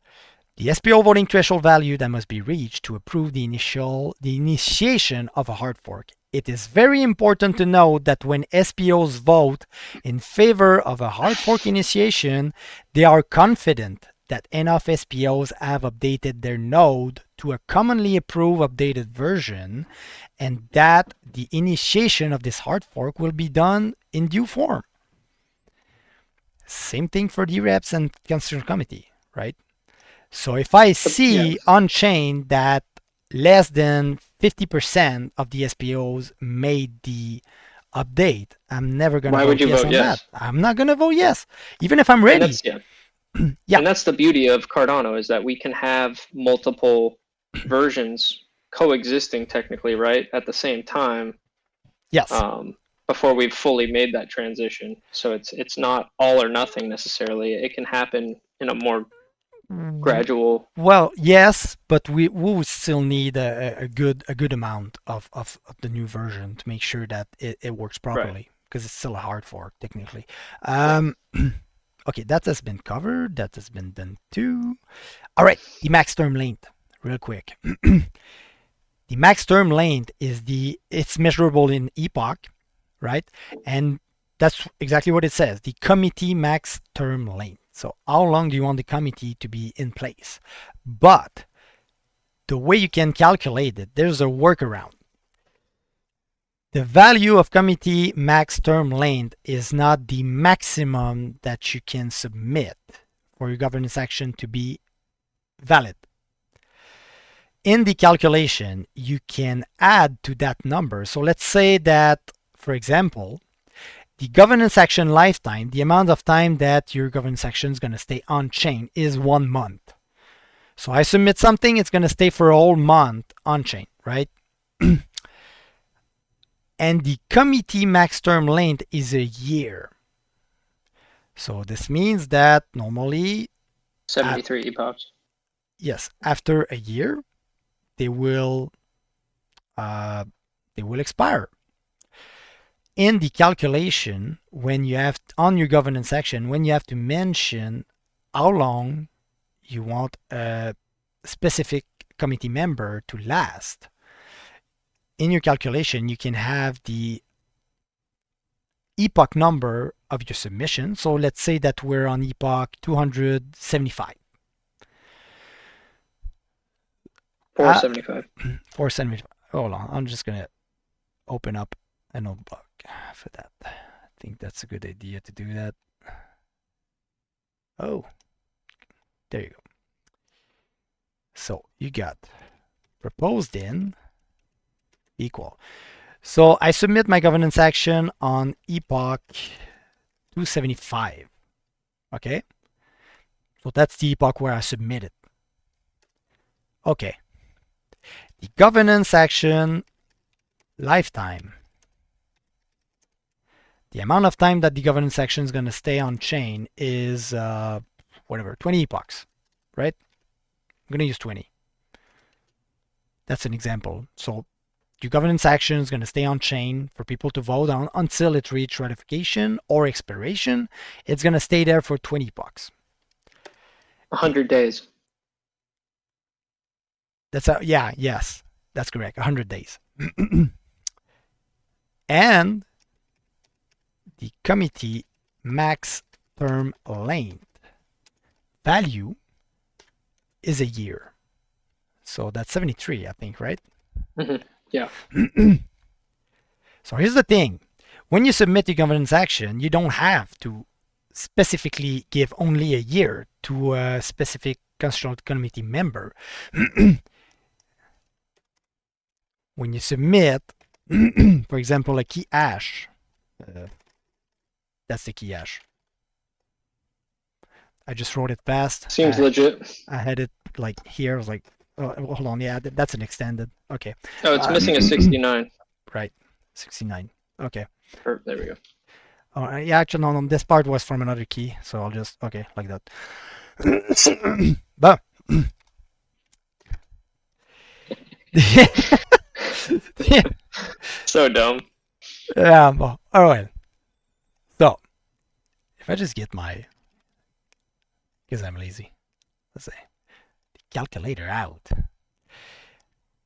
The SPO voting threshold value that must be reached to approve the initiation of a hard fork. It is very important to note that when SPOs vote in favor of a hard fork initiation, they are confident that enough SPOs have updated their node to a commonly approved updated version, and that the initiation of this hard fork will be done in due form. Same thing for dReps and Constitutional Committee, right? So if I see on-chain that less than 50% of the SPOs made the update, I'm never going to vote yes on that. I'm not going to vote yes, even if I'm ready. And that's the beauty of Cardano, is that we can have multiple versions coexisting technically, right, at the same time. Yes. Before we've fully made that transition. So it's not all or nothing necessarily. It can happen in a more gradual. Well, yes, but we would still need a good amount of the new version to make sure that it works properly, because it's still a hard fork technically. Okay, that has been covered. That has been done too. All right, the max term length, real quick. The max term length is it's measurable in epoch, right? And that's exactly what it says, the committee max term length. So how long do you want the committee to be in place? But the way you can calculate it, there's a workaround. The value of committee max term length is not the maximum that you can submit for your governance action to be valid. In the calculation, you can add to that number. So let's say that, for example, the governance action lifetime, the amount of time that your governance action is going to stay on chain, is 1 month. So I submit something, it's going to stay for a whole month on chain, right? And the committee max term length is a year. So this means that normally 73 epochs. Yes, after a year, they will expire. In the calculation, when you have on your governance section, when you have to mention how long you want a specific committee member to last, in your calculation, you can have the epoch number of your submission. So let's say that we're on epoch 275. 475. 475. Hold on, I'm just going to open up a notebook for that. I think that's a good idea to do that. Oh, there you go. So you got proposed in equal. So I submit my governance action on epoch 275. Okay. So that's the epoch where I submit it. Okay. The governance action lifetime. The amount of time that the governance action is going to stay on chain is whatever, 20 epochs, right? I'm going to use 20. That's an example. So your governance action is going to stay on chain for people to vote on until it reaches ratification or expiration. It's going to stay there for 20 epochs. 100 days. That's yes, that's correct. 100 days. And the committee max term length value is a year. So that's 73, I think, right? Mm-hmm. Yeah. So here's the thing. When you submit your governance action, you don't have to specifically give only a year to a specific constitutional committee member. When you submit, for example, a key hash, that's the key hash. I just wrote it fast. Seems legit. I had it like here. I was like, oh, hold on. Yeah, that's an extended. Okay. Oh, it's missing a 69. Right. 69. Okay. There we go. Oh, yeah, actually, no, this part was from another key. So I'll just, okay, like that. But. Yeah. So dumb. Yeah, well, all right. So, if I just get my, because I'm lazy, let's say, the calculator out,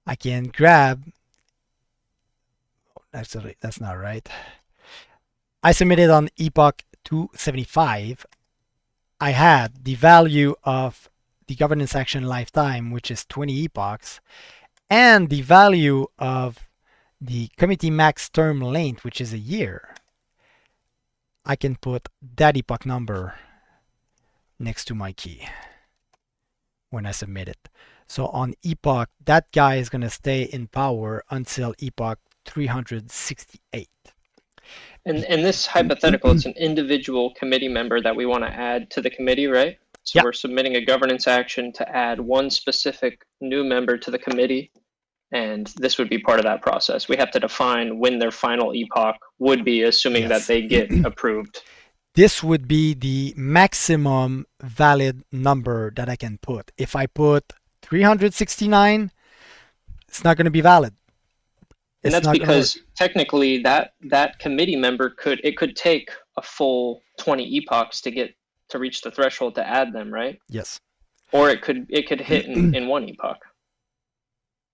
I can grab, actually, that's not right. I submitted on epoch 275. I had the value of the governance action lifetime, which is 20 epochs, and the value of the committee max term length, which is a year. I can put that epoch number next to my key when I submit it. So on epoch, that guy is going to stay in power until epoch 368. And in this hypothetical, it's an individual committee member that we want to add to the committee, right? So we're submitting a governance action to add one specific new member to the committee. And this would be part of that process. We have to define when their final epoch would be, assuming that they get approved. This would be the maximum valid number that I can put. If I put 369, it's not going to be valid. And that's because technically that committee member could take a full 20 epochs to reach the threshold to add them, right? Yes. Or it could hit in one epoch.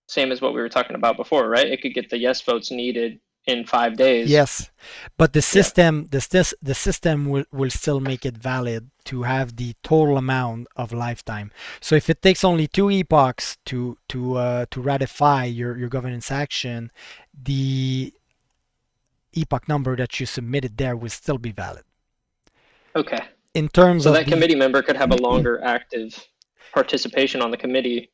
Same as what we were talking about before, right? It could get the yes votes needed in 5 days. Yes, but the system, the system will still make it valid to have the total amount of lifetime. So if it takes only 2 epochs to ratify your governance action, the epoch number that you submitted there will still be valid. Okay. In terms of that committee member could have a longer active participation on the committee,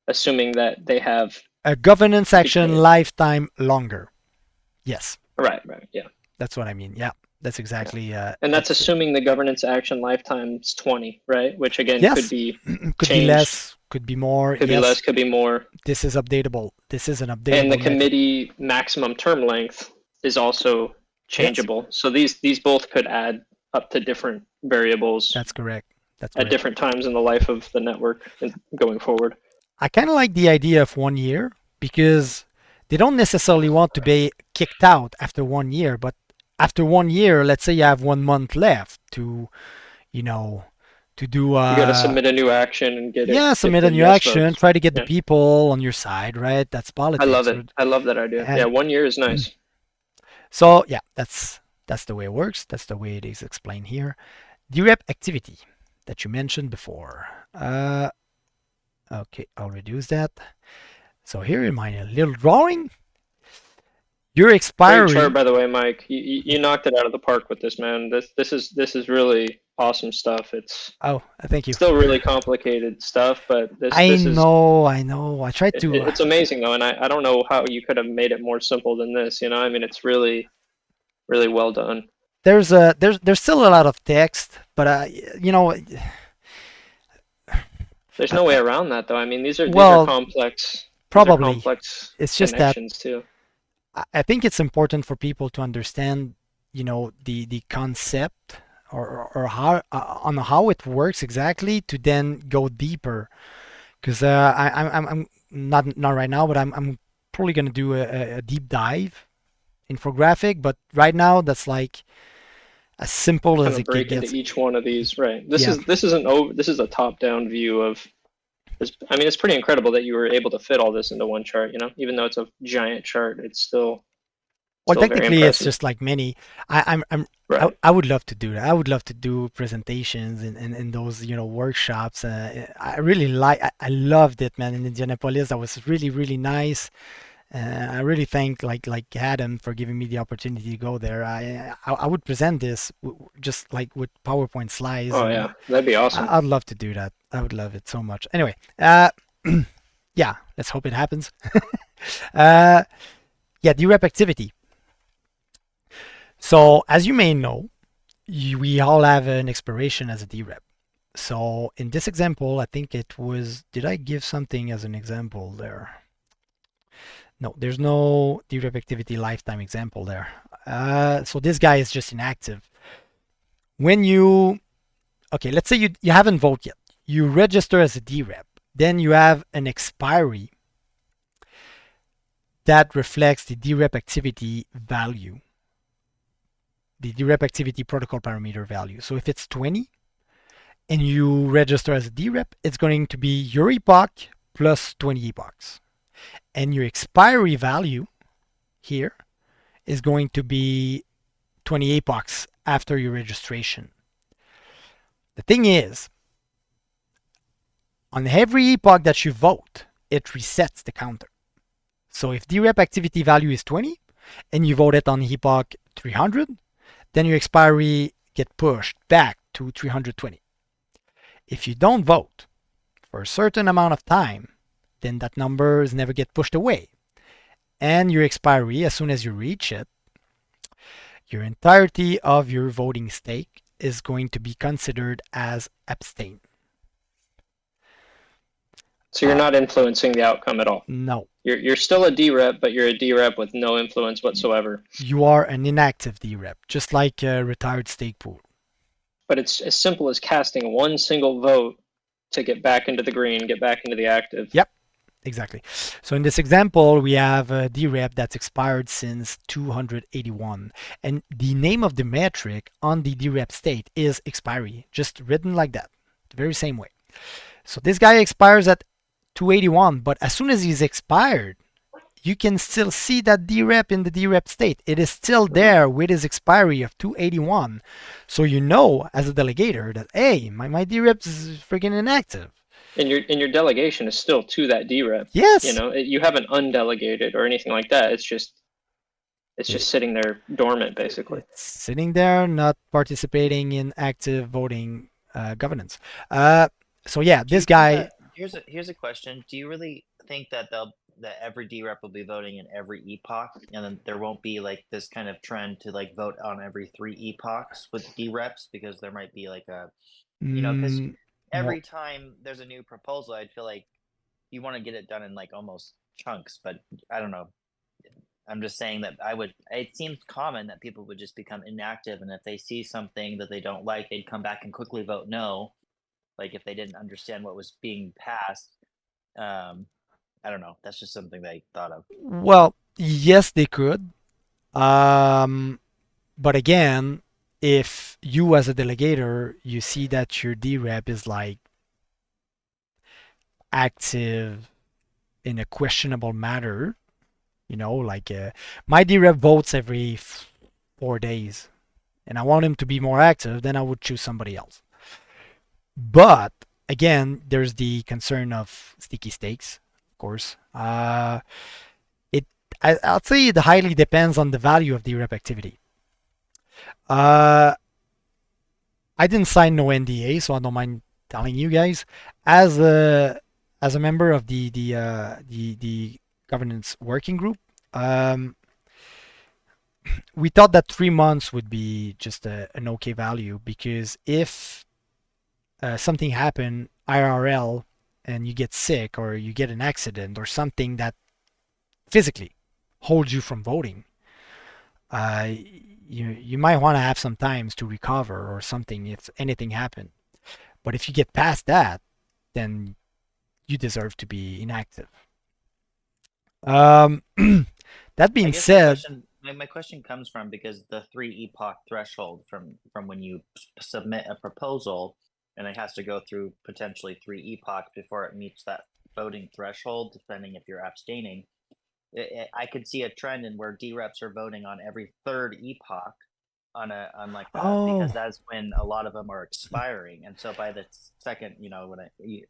assuming that they have a governance action lifetime longer. Yes. Right. Yeah. That's what I mean. Yeah, that's exactly. And that's assuming the governance action lifetime's 20, right? Which again could be be less, could be more. Could be less, could be more. This is updatable. This is an updatable. And the committee maximum term length is also changeable. Yes. So these both could add up to different variables. That's correct. That's at different times in the life of the network and going forward. I kind of like the idea of 1 year because they don't necessarily want to be kicked out after 1 year, but after 1 year, let's say you have 1 month left to, to do. You got to submit a new action and get it. Yeah, submit a new action. Votes. Try to get the people on your side, right? That's politics. I love it. I love that idea. Yeah, 1 year is nice. So yeah, that's the way it works. That's the way it is explained here. dRepActivity that you mentioned before. Okay, I'll reduce that. So here in my little drawing, you're expiring. Great chart, by the way, Mike. You knocked it out of the park with this, man. This is really awesome stuff. It's thank you. still really complicated stuff, but this I is know. I tried to. It's amazing though, and I don't know how you could have made it more simple than this. I mean, it's really, really well done. There's still a lot of text, but there's no way around that though. I mean, these are complex. Probably. Complex it's just that too. I think it's important for people to understand, the concept or how on how it works exactly, to then go deeper. Because I'm not right now, but I'm probably gonna do a deep dive infographic. But right now, that's like as simple as it break gets. Into each one of these, right? This is a top-down view of. I mean, it's pretty incredible that you were able to fit all this into one chart. Even though it's a giant chart, it's still. Well, technically, it's just like many. I would love to do that. I would love to do presentations and those workshops. I really I loved it, man. In Indianapolis, that was really, really nice. I really thank like Adam for giving me the opportunity to go there. I would present this just like with PowerPoint slides. Oh yeah, that'd be awesome. I'd love to do that. I would love it so much. Anyway, yeah, let's hope it happens. Yeah, dRepActivity. So as you may know, we all have an expiration as a dRep. So in this example, I think it was, did I give something as an example there? No, there's no dRepActivity lifetime example there. So this guy is just inactive. When okay, let's say you haven't voted yet. You register as a dRep. Then you have an expiry that reflects the dRepActivity value. The dRepActivity protocol parameter value. So if it's 20 and you register as a dRep, it's going to be your epoch plus 20 epochs. And your expiry value here is going to be 20 epochs after your registration. The thing is, on every epoch that you vote, it resets the counter. So if dRepActivity value is 20 and you voted on epoch 300, then your expiry get pushed back to 320. If you don't vote for a certain amount of time, then that number never get pushed away. And your expiry, as soon as you reach it, your entirety of your voting stake is going to be considered as abstain. So you're not influencing the outcome at all? No. You're still a dRep, but you're a dRep with no influence whatsoever. You are an inactive dRep, just like a retired stake pool. But it's as simple as casting one single vote to get back into the green, get back into the active. Yep, exactly. So in this example, we have a dRep that's expired since 281. And the name of the metric on the dRep state is expiry, just written like that, the very same way. So this guy expires at 281, but as soon as he's expired, you can still see that dRep in the dRep state. It is still there with his expiry of 281. So you know as a delegator that, hey, my dRep is freaking inactive. And your delegation is still to that dRep. Yes. You haven't undelegated or anything like that. It's just sitting there dormant, basically. It's sitting there, not participating in active voting governance. So yeah, this guy. Here's a question. Do you really think that every dRep will be voting in every epoch, and then there won't be like this kind of trend to like vote on every 3 epochs with dReps, because there might be like a, because every time there's a new proposal, I'd feel like you want to get it done in like almost chunks, but I don't know. I'm just saying that it seems common that people would just become inactive, and if they see something that they don't like, they'd come back and quickly vote no. Like if they didn't understand what was being passed. I don't know. That's just something that I thought of. Well, yes, they could. But again, if you as a delegator, you see that your dRep is like active in a questionable matter, like my dRep votes every 4 days, and I want him to be more active, then I would choose somebody else. But again, there's the concern of sticky stakes, of course. I'll say it highly depends on the value of dRepActivity. I I didn't sign no NDA, so I don't mind telling you guys. As a member of the governance working group, we thought that 3 months would be just an okay value, because if something happened IRL and you get sick or you get an accident or something that physically holds you from voting, you might want to have some times to recover or something if anything happened. But if you get past that, then you deserve to be inactive. That being said, my question comes from, because the 3 epoch threshold from when you submit a proposal, and it has to go through potentially 3 epochs before it meets that voting threshold, depending if you're abstaining. I could see a trend in where dReps are voting on every 3rd epoch on like that, because that's when a lot of them are expiring, and so by the second, when I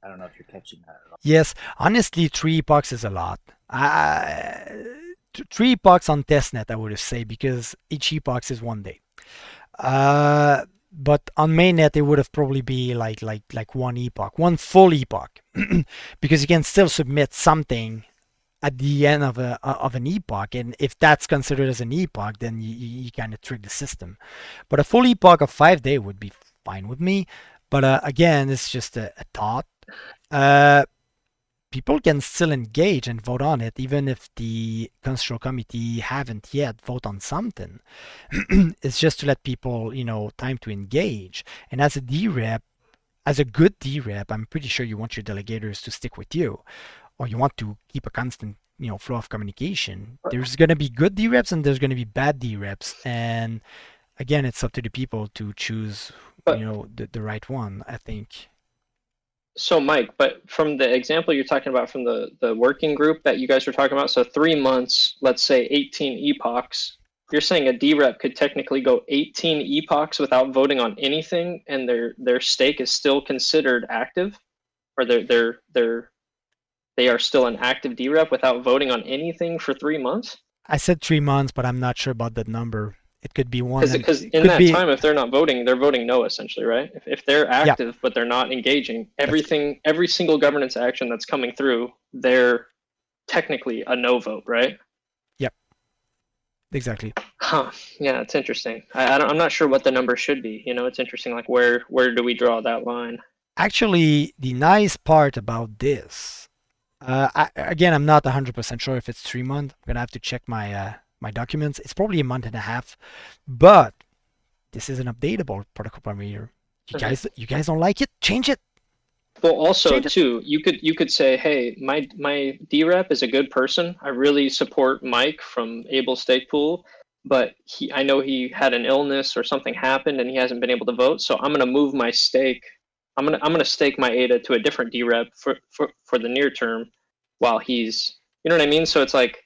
don't know if you're catching that at all. Yes, honestly, 3 epochs is a lot. 3 epochs on testnet, I would say, because each epoch is 1 day. But on mainnet, it would have probably be like 1 epoch, 1 full epoch, because you can still submit something at the end of an epoch, and if that's considered as an epoch, then you kind of trick the system. But a full epoch of 5 days would be fine with me. But again, it's just a thought. People can still engage and vote on it, even if the constitutional committee haven't yet voted on something. It's just to let people, time to engage. And as a dRep, as a good dRep, I'm pretty sure you want your delegators to stick with you, or you want to keep a constant, flow of communication. There's going to be good dReps and there's going to be bad dReps. And again, it's up to the people to choose, the right one, I think. So Mike, but from the example you're talking about from the working group that you guys were talking about, so 3 months, let's say 18 epochs, you're saying a dRep could technically go 18 epochs without voting on anything, and their stake is still considered active, or they are still an active dRep without voting on anything for 3 months? I said 3 months, but I'm not sure about that number. It could be 1. Because in that time, if they're not voting, they're voting no, essentially, right? If they're active, but they're not engaging, every single governance action that's coming through, they're technically a no vote, right? Yep. Exactly. Huh. Yeah, it's interesting. I'm not sure what the number should be. It's interesting. Like, where do we draw that line? Actually, the nice part about this, again, I'm not 100% sure if it's 3 months. I'm gonna have to check my documents. It's probably a month and a half, but this is an updatable protocol parameter. You guys don't like it? Change it. Well, also too, you could say, hey, my dRep is a good person. I really support Mike from Able Stake Pool, but I know he had an illness or something happened and he hasn't been able to vote. So I'm gonna move my stake. I'm gonna stake my ADA to a different dRep for the near term, while he's, you know what I mean? So it's like,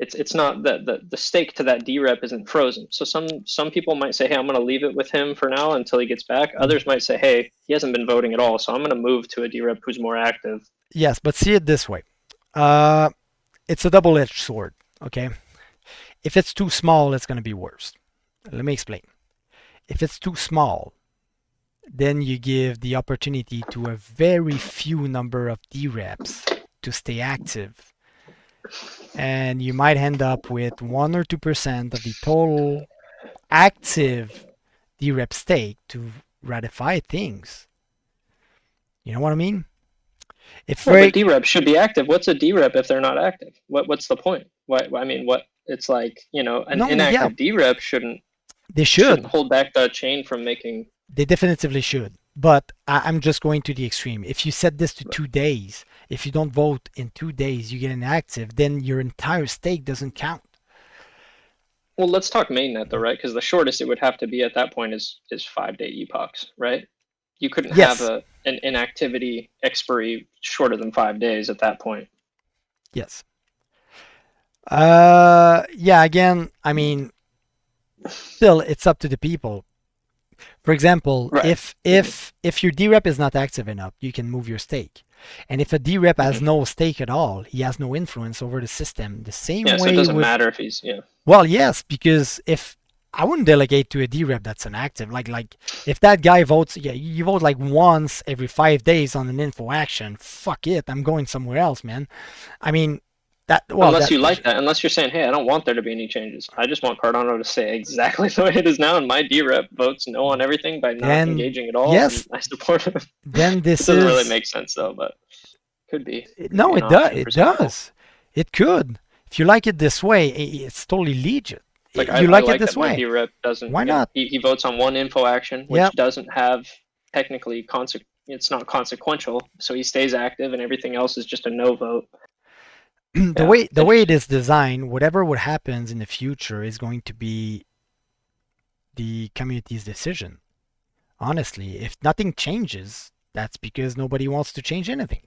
it's not that the stake to that dRep isn't frozen. So some people might say, hey, I'm going to leave it with him for now until he gets back. Others might say, hey, he hasn't been voting at all, so I'm going to move to a dRep who's more active. Yes, but see it this way. It's a double-edged sword, okay? If it's too small, it's going to be worse. Let me explain. If it's too small, then you give the opportunity to a very few number of dReps to stay active. And you might end up with 1 or 2% of the total active dRep stake to ratify things. You know what I mean? If dRep should be active. What's a dRep if they're not active? What's the point? It's like, an inactive dRep shouldn't. They shouldn't hold back the chain from making. They definitively should. But I'm just going to the extreme. If you set this to 2 days, if you don't vote in 2 days, you get inactive, then your entire stake doesn't count. Well, let's talk mainnet though, right? Because the shortest it would have to be at that point is 5-day epochs, right? You couldn't have an inactivity expiry shorter than 5 days at that point. Yes. Yeah, again, I mean, still, it's up to the people. For example, if your dRep is not active enough, you can move your stake. And if a dRep has no stake at all, he has no influence over the system. The same way. So it doesn't matter if he's Well, yes, because if I wouldn't delegate to a dRep that's inactive. Like if that guy votes, you vote like once every 5 days on an info action. Fuck it, I'm going somewhere else, man. I mean, unless you like that, unless you're saying, hey, I don't want there to be any changes. I just want Cardano to stay exactly the way it is now, and my dRep votes no on everything by not engaging at all. Yes, I support it. Then this doesn't really make sense though, but could be. No, it does. It does. It could. If you like it this way, it's totally legit. Like you like it this that way. My dRep doesn't. Why not? He votes on one info action, which doesn't have technically it's not consequential, so he stays active, and everything else is just a no vote. The way it is designed, whatever would happens in the future is going to be the community's decision. Honestly, if nothing changes, that's because nobody wants to change anything.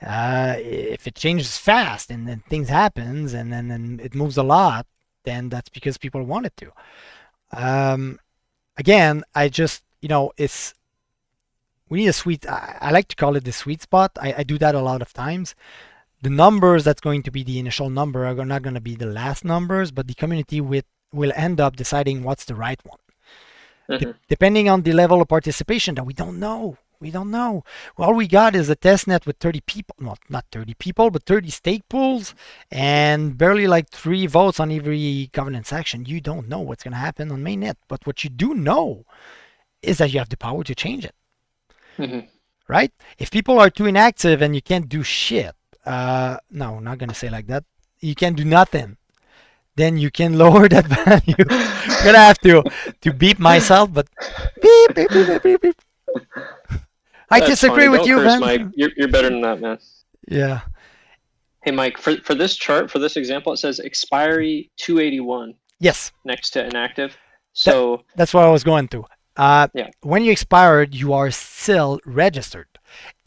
If it changes fast and then things happens and then it moves a lot, then that's because people want it to. Again, I just, we need a sweet, I like to call it the sweet spot. I do that a lot of times. The numbers that's going to be the initial number are not going to be the last numbers, but the community will end up deciding what's the right one. Depending on the level of participation that we don't know. We don't know. All we got is a testnet with 30 people, not 30 people, but 30 stake pools and barely like 3 votes on every governance action. You don't know what's going to happen on mainnet. But what you do know is that you have the power to change it. Right? If people are too inactive and you can't do shit, no, I'm not going to say like that. You can do nothing. Then you can lower that value. I'm going to have to beep myself, but beep, beep, beep, beep, beep. I disagree with you, man. Mike. You're better than that, man. Yeah. Hey, Mike, for this chart, for this example, it says expiry 281. Yes. Next to inactive. So that's what I was going to. When you expired, you are still registered.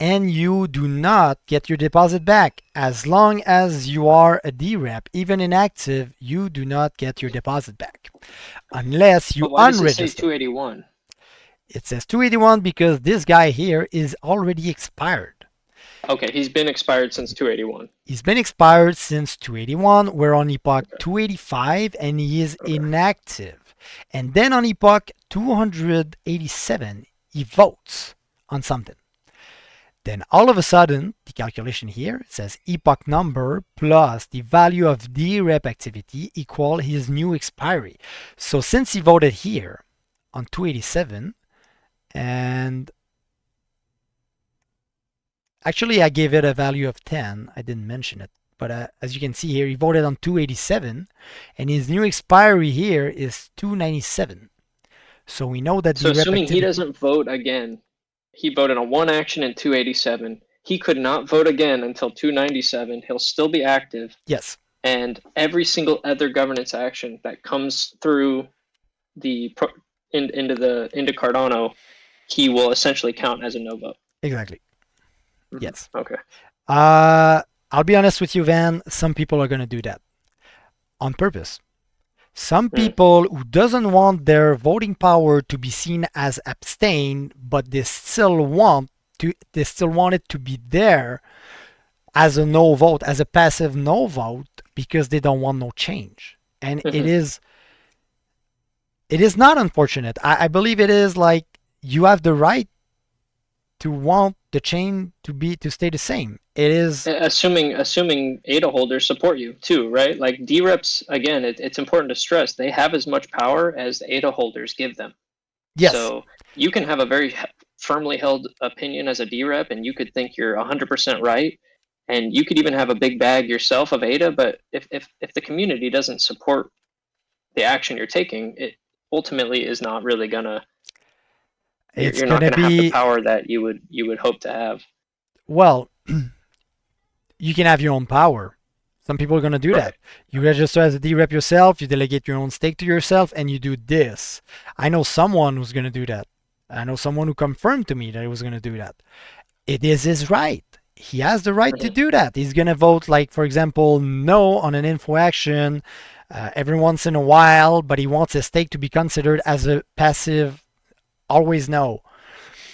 And you do not get your deposit back. As long as you are a dRep, even inactive, you do not get your deposit back. Unless you why does it say unregister. 281? It says 281 because this guy here is already expired. Okay, he's been expired since 281. He's been expired since 281. We're on epoch 285 and he is inactive. And then on epoch 287, he votes on something. Then all of a sudden, the calculation here says epoch number plus the value of dRepActivity equal his new expiry. So since he voted here on 287, and actually I gave it a value of 10, I didn't mention it, but as you can see here, he voted on 287, and his new expiry here is 297. So we know that. So assuming he doesn't vote again, he voted on one action in 287. He could not vote again until 297. He'll still be active. Yes. And every single other governance action that comes through the into Cardano, he will essentially count as a no vote. Exactly. Yes. Okay. I'll be honest with you, Van. Some people are going to do that on purpose. Some people who doesn't want their voting power to be seen as abstain, but they still want it to be there as a no vote, as a passive no vote, because they don't want no change. And it is not unfortunate. I believe it is like you have the right to want the chain to stay the same. It is assuming ADA holders support you too, right? Like dReps, again, it's important to stress they have as much power as the ADA holders give them. Yes. So you can have a very firmly held opinion as a dRep, and you could think you're 100% right, and you could even have a big bag yourself of ADA. But if the community doesn't support the action you're taking, it ultimately is not really gonna. You're not going to have the power that you would hope to have. Well, you can have your own power. Some people are going to do that. You register as a dRep yourself, you delegate your own stake to yourself, and you do this. I know someone who's going to do that. I know someone who confirmed to me that he was going to do that. It is his right. He has the right to do that. He's going to vote, like, for example, no on an info action every once in a while, but he wants his stake to be considered as a passive, always no.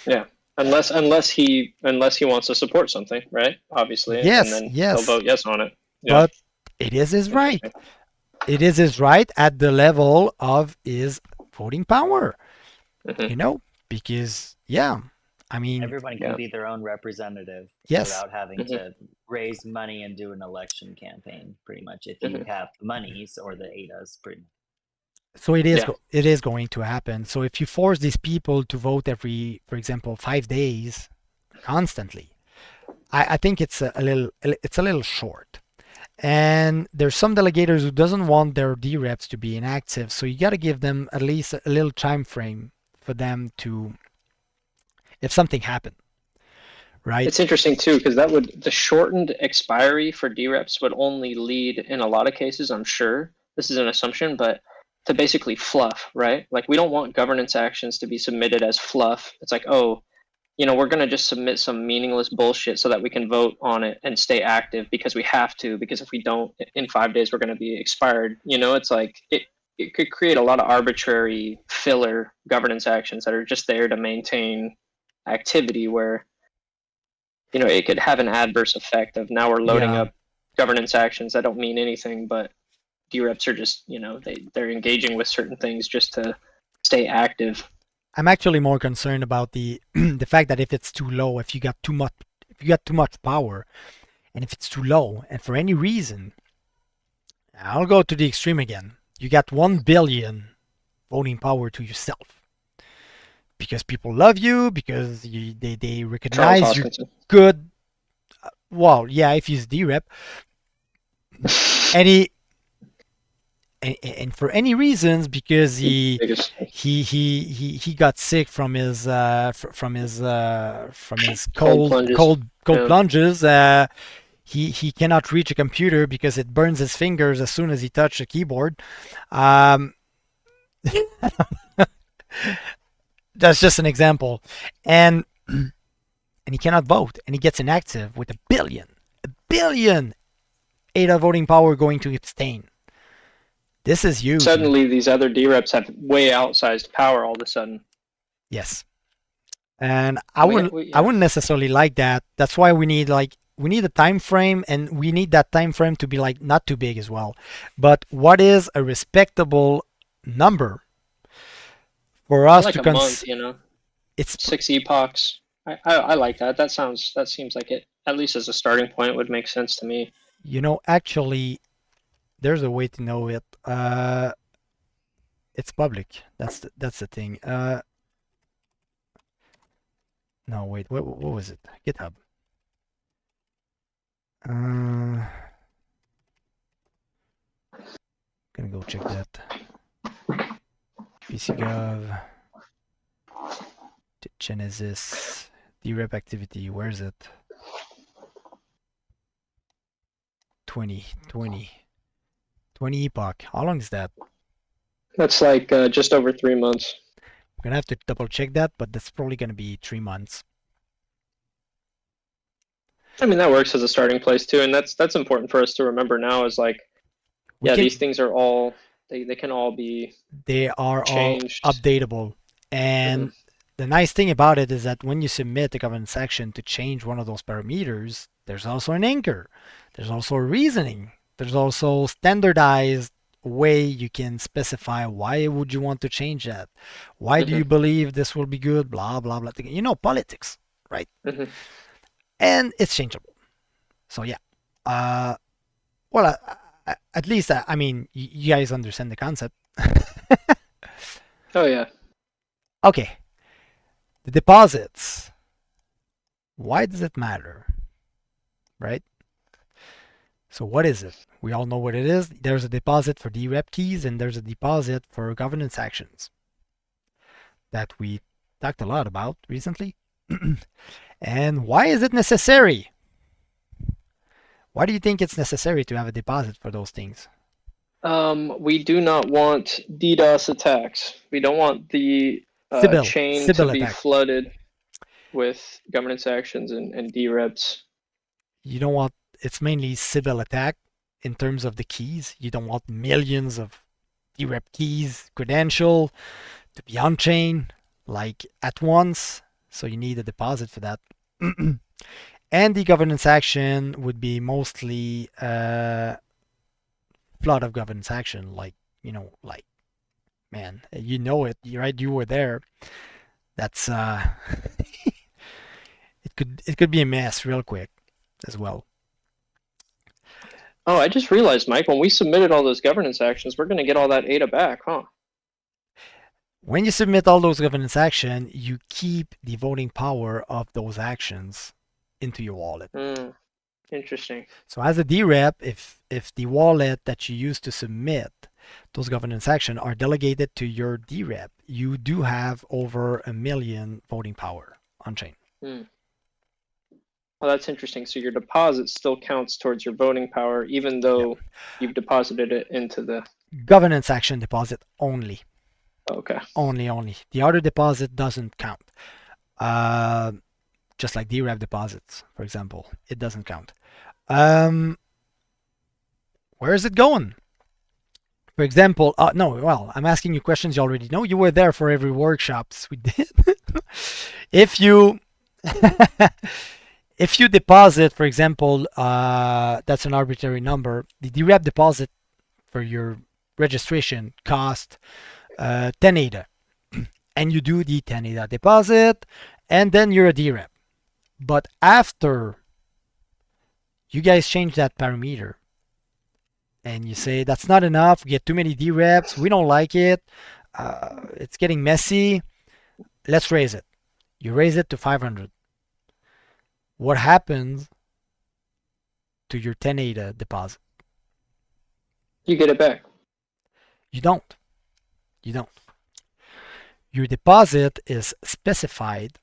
Yeah. Unless he wants to support something, right? Obviously. Yes, and then yes. he'll vote yes on it. Yeah. But it is his right. it is his right at the level of his voting power. You know, because I mean, everyone can be their own representative without having to raise money and do an election campaign, pretty much, if you have the monies or the ADAs, pretty much. So it is going to happen. So if you force these people to vote every, for example, 5 days constantly, I think it's a little short. And there's some delegators who doesn't want their dReps to be inactive, so you got to give them at least a little time frame for them to, if something happened, right? It's interesting too, because the shortened expiry for dReps would only lead, in a lot of cases, I'm sure, this is an assumption, but to basically fluff, right? Like, we don't want governance actions to be submitted as fluff. It's like, oh, we're going to just submit some meaningless bullshit so that we can vote on it and stay active because we have to, because if we don't, in 5 days, we're going to be expired. It's like, it could create a lot of arbitrary filler governance actions that are just there to maintain activity, where it could have an adverse effect of now we're loading up governance actions that don't mean anything, but dReps are just, they're engaging with certain things just to stay active. I'm actually more concerned about the the fact that if it's too low, if you got too much power, and if it's too low, and for any reason, I'll go to the extreme again. You got 1 billion voting power to yourself because people love you, because they recognize you good. Well, yeah, if he's dRep, and for any reasons, because he got sick from his cold plunges. He cannot reach a computer because it burns his fingers as soon as he touches a keyboard. That's just an example, and he cannot vote, and he gets inactive with a billion ADA voting power going to abstain. This is huge. Suddenly, these other dReps have way outsized power all of a sudden. Yes, and I wouldn't necessarily like that. That's why we need a time frame, and we need that time frame to be like not too big as well. But what is a respectable number for us like to a month? It's 6 epochs. I like that. That seems like it, at least as a starting point, would make sense to me. Actually, there's a way to know it. It's public. That's the thing. No, wait. What was it? GitHub. Gonna go check that. PCGov. Genesis. dRepActivity. Where is it? 20 epoch. How long is that? That's like just over 3 months. I'm gonna have to double check that, but that's probably gonna be 3 months. I mean, that works as a starting place too, and that's important for us to remember now. Is like, these things are all they can all be. They are changed. All updatable, and the nice thing about it is that when you submit a governance action to change one of those parameters, there's also an anchor. There's also a reasoning. There's also standardized way you can specify why would you want to change that. Why do you believe this will be good? Blah blah blah. Politics, right? And it's changeable. So yeah. Well, at least I mean you guys understand the concept. Oh yeah. Okay. The deposits. Why does it matter? Right? So what is it? We all know what it is. There's a deposit for dRep keys, and there's a deposit for governance actions that we talked a lot about recently. And why is it necessary? Why do you think it's necessary to have a deposit for those things? We do not want DDoS attacks. We don't want the chain to be flooded with governance actions and dReps. You don't want, it's mainly Sybil attack in terms of the keys. You don't want millions of dRep keys, credential to be on chain like at once. So you need a deposit for that. And the governance action would be mostly flood of governance action, like, like, man, it, right? You were there. That's it could be a mess real quick as well. Oh, I just realized, Mike, when we submitted all those governance actions, we're going to get all that ADA back, huh? When you submit all those governance action, you keep the voting power of those actions into your wallet. Interesting. So as a dRep, if the wallet that you use to submit those governance action are delegated to your dRep, you do have over 1 million voting power on chain. Well, that's interesting. So your deposit still counts towards your voting power, even though you've deposited it into the governance action deposit only. Okay. Only. The other deposit doesn't count. Just like dRep deposits, for example, it doesn't count. Where is it going? For example, no, well, I'm asking you questions you already know. You were there for every workshops we did. If you if you deposit, for example, that's an arbitrary number, the dRep deposit for your registration cost 10 ADA. And you do the 10 ADA deposit, and then you're a dRep. But after you guys change that parameter, and you say, that's not enough, we get too many dReps, we don't like it, it's getting messy, let's raise it. You raise it to 500. What happens to your 10 ADA deposit? You get it back. You don't. Your deposit is specified.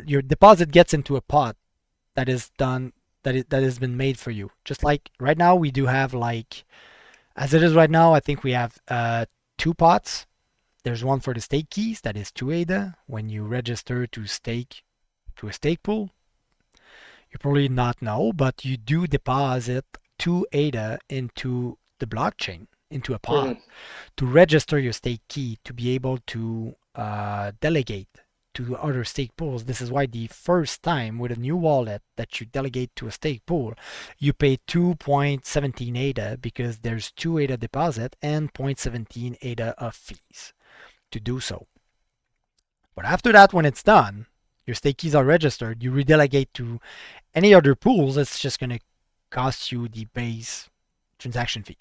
Your deposit gets into a pot that is done, that has been made for you. Just like right now, we do have, like, as it is right now, I think we have 2 pots. There's one for the stake keys, that is 2 ADA. When you register to stake to a stake pool, you probably not know, but you do deposit 2 ADA into the blockchain, into a pot, to register your stake key, to be able to delegate to other stake pools. This is why the first time with a new wallet that you delegate to a stake pool, you pay 2.17 ADA, because there's 2 ADA deposit and 0.17 ADA of fees to do so. But after that, when it's done, your stake keys are registered, you redelegate to any other pools, it's just going to cost you the base transaction fee.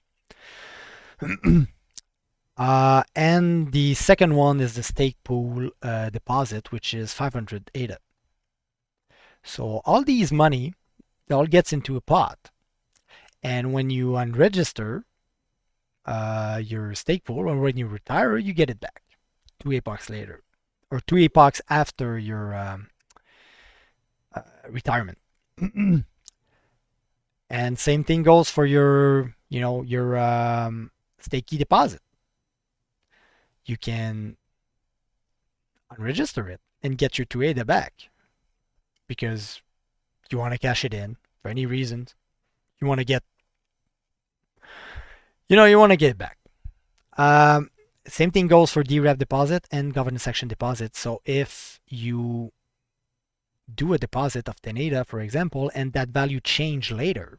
And the second one is the stake pool deposit, which is 500 ADA. So all these money, it all gets into a pot. And when you unregister your stake pool, or when you retire, you get it back 2 epochs later, or 2 epochs after your retirement. And same thing goes for your, your stake key deposit. You can unregister it and get your 2 ADA back, because you want to cash it in for any reasons. You want to get, you want to get it back. Same thing goes for dRep deposit and governance action deposit. So if you do a deposit of 10 ADA, for example, and that value change later,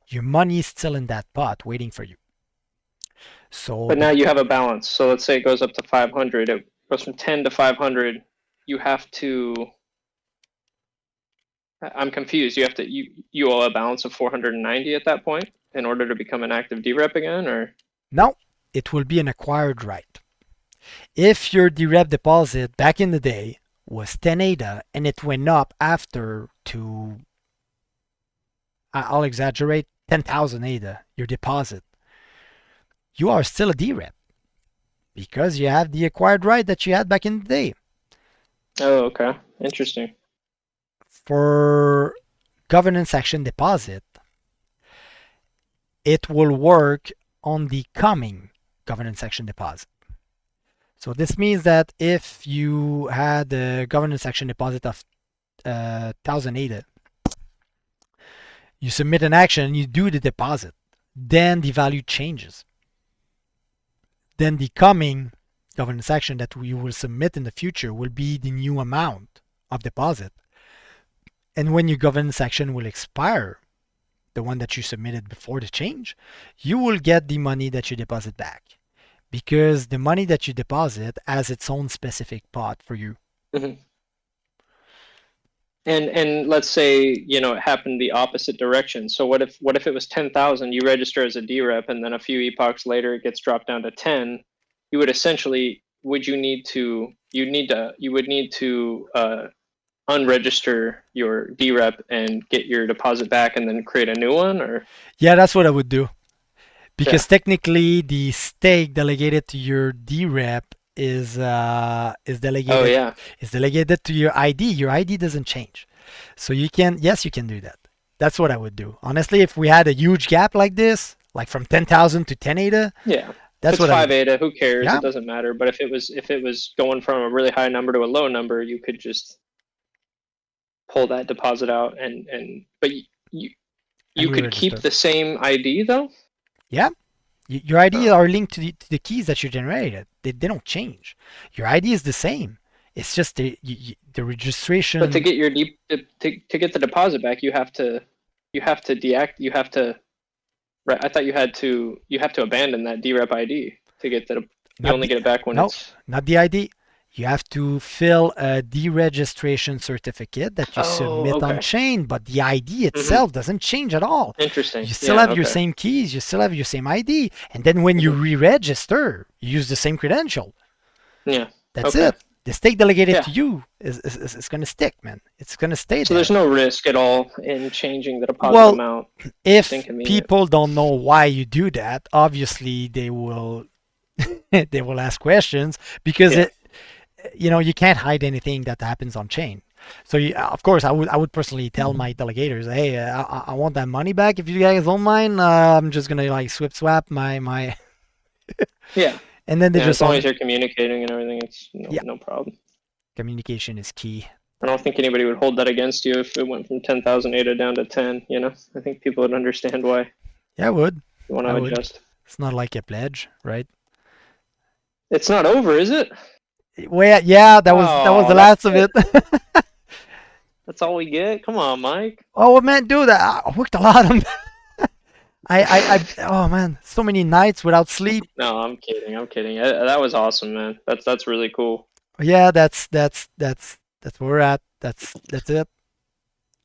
your money is still in that pot waiting for you. So, but now you have a balance. So let's say it goes up to 500. It goes from 10 to 500. You have to. I'm confused. You have to. You owe a balance of 490 at that point in order to become an active dRep again, or no? It will be an acquired right. If your dRep deposit back in the day was 10 ADA and it went up after to, I'll exaggerate, 10,000 ADA, your deposit, you are still a dRep, because you have the acquired right that you had back in the day. Oh, okay. Interesting. For governance action deposit, it will work on the coming governance action deposit. So this means that if you had a governance action deposit of 1,000 ADA, you submit an action, you do the deposit, then the value changes. Then the coming governance action that you will submit in the future will be the new amount of deposit. And when your governance action will expire, the one that you submitted before the change, you will get the money that you deposit back, because the money that you deposit has its own specific pot for you. Mm-hmm. And let's say, you know, it happened the opposite direction. So what if it was 10,000, you register as a DREP, and then a few epochs later it gets dropped down to 10? You would essentially, you would need to unregister your DREP and get your deposit back and then create a new one, or? Yeah, that's what I would do. Because technically the stake delegated to your dRep is delegated. Oh yeah. Is delegated to your ID. Your ID doesn't change. So you can do that. That's what I would do. Honestly, if we had a huge gap like this, like from 10,000 to 10 ADA, yeah. That's it's what 5 ADA, who cares? Yeah. It doesn't matter. But if it was going from a really high number to a low number, you could just pull that deposit out but you could keep the same ID though? Yeah. Your ID are linked to the keys that you generated. They don't change. Your ID is the same. It's just the registration. But to get your to get the deposit back, you have to right. I thought you have to abandon that dRep ID to get the. You only get it back when it's. Not the ID. You have to fill a deregistration certificate that you submit on chain, but the ID itself doesn't change at all. Interesting. You still have your same keys, you still have your same ID, and then when you re-register, you use the same credential. Yeah. That's it. The stake delegated to you is going to stick, man. It's going to stay there. So there's no risk at all in changing the deposit amount. If people don't know why you do that, obviously they will they will ask questions, because you can't hide anything that happens on chain. So of course I would personally tell my delegators, hey, I want that money back. If you guys don't mind, I'm just gonna like swap my yeah. And then they just, as long as you're communicating and everything, it's no problem. Communication is key. I don't think anybody would hold that against you if it went from 10,000 ADA down to 10. I think people would understand why. Yeah, I would. You want to adjust. It's not like a pledge, right? It's not over, is it? Well, yeah, that was the last of it. That's all we get? Come on, Mike. Oh man, dude, I worked a lot on that. Oh man, so many nights without sleep. No, I'm kidding. That was awesome, man. That's really cool. Yeah, that's where we're at. That's it.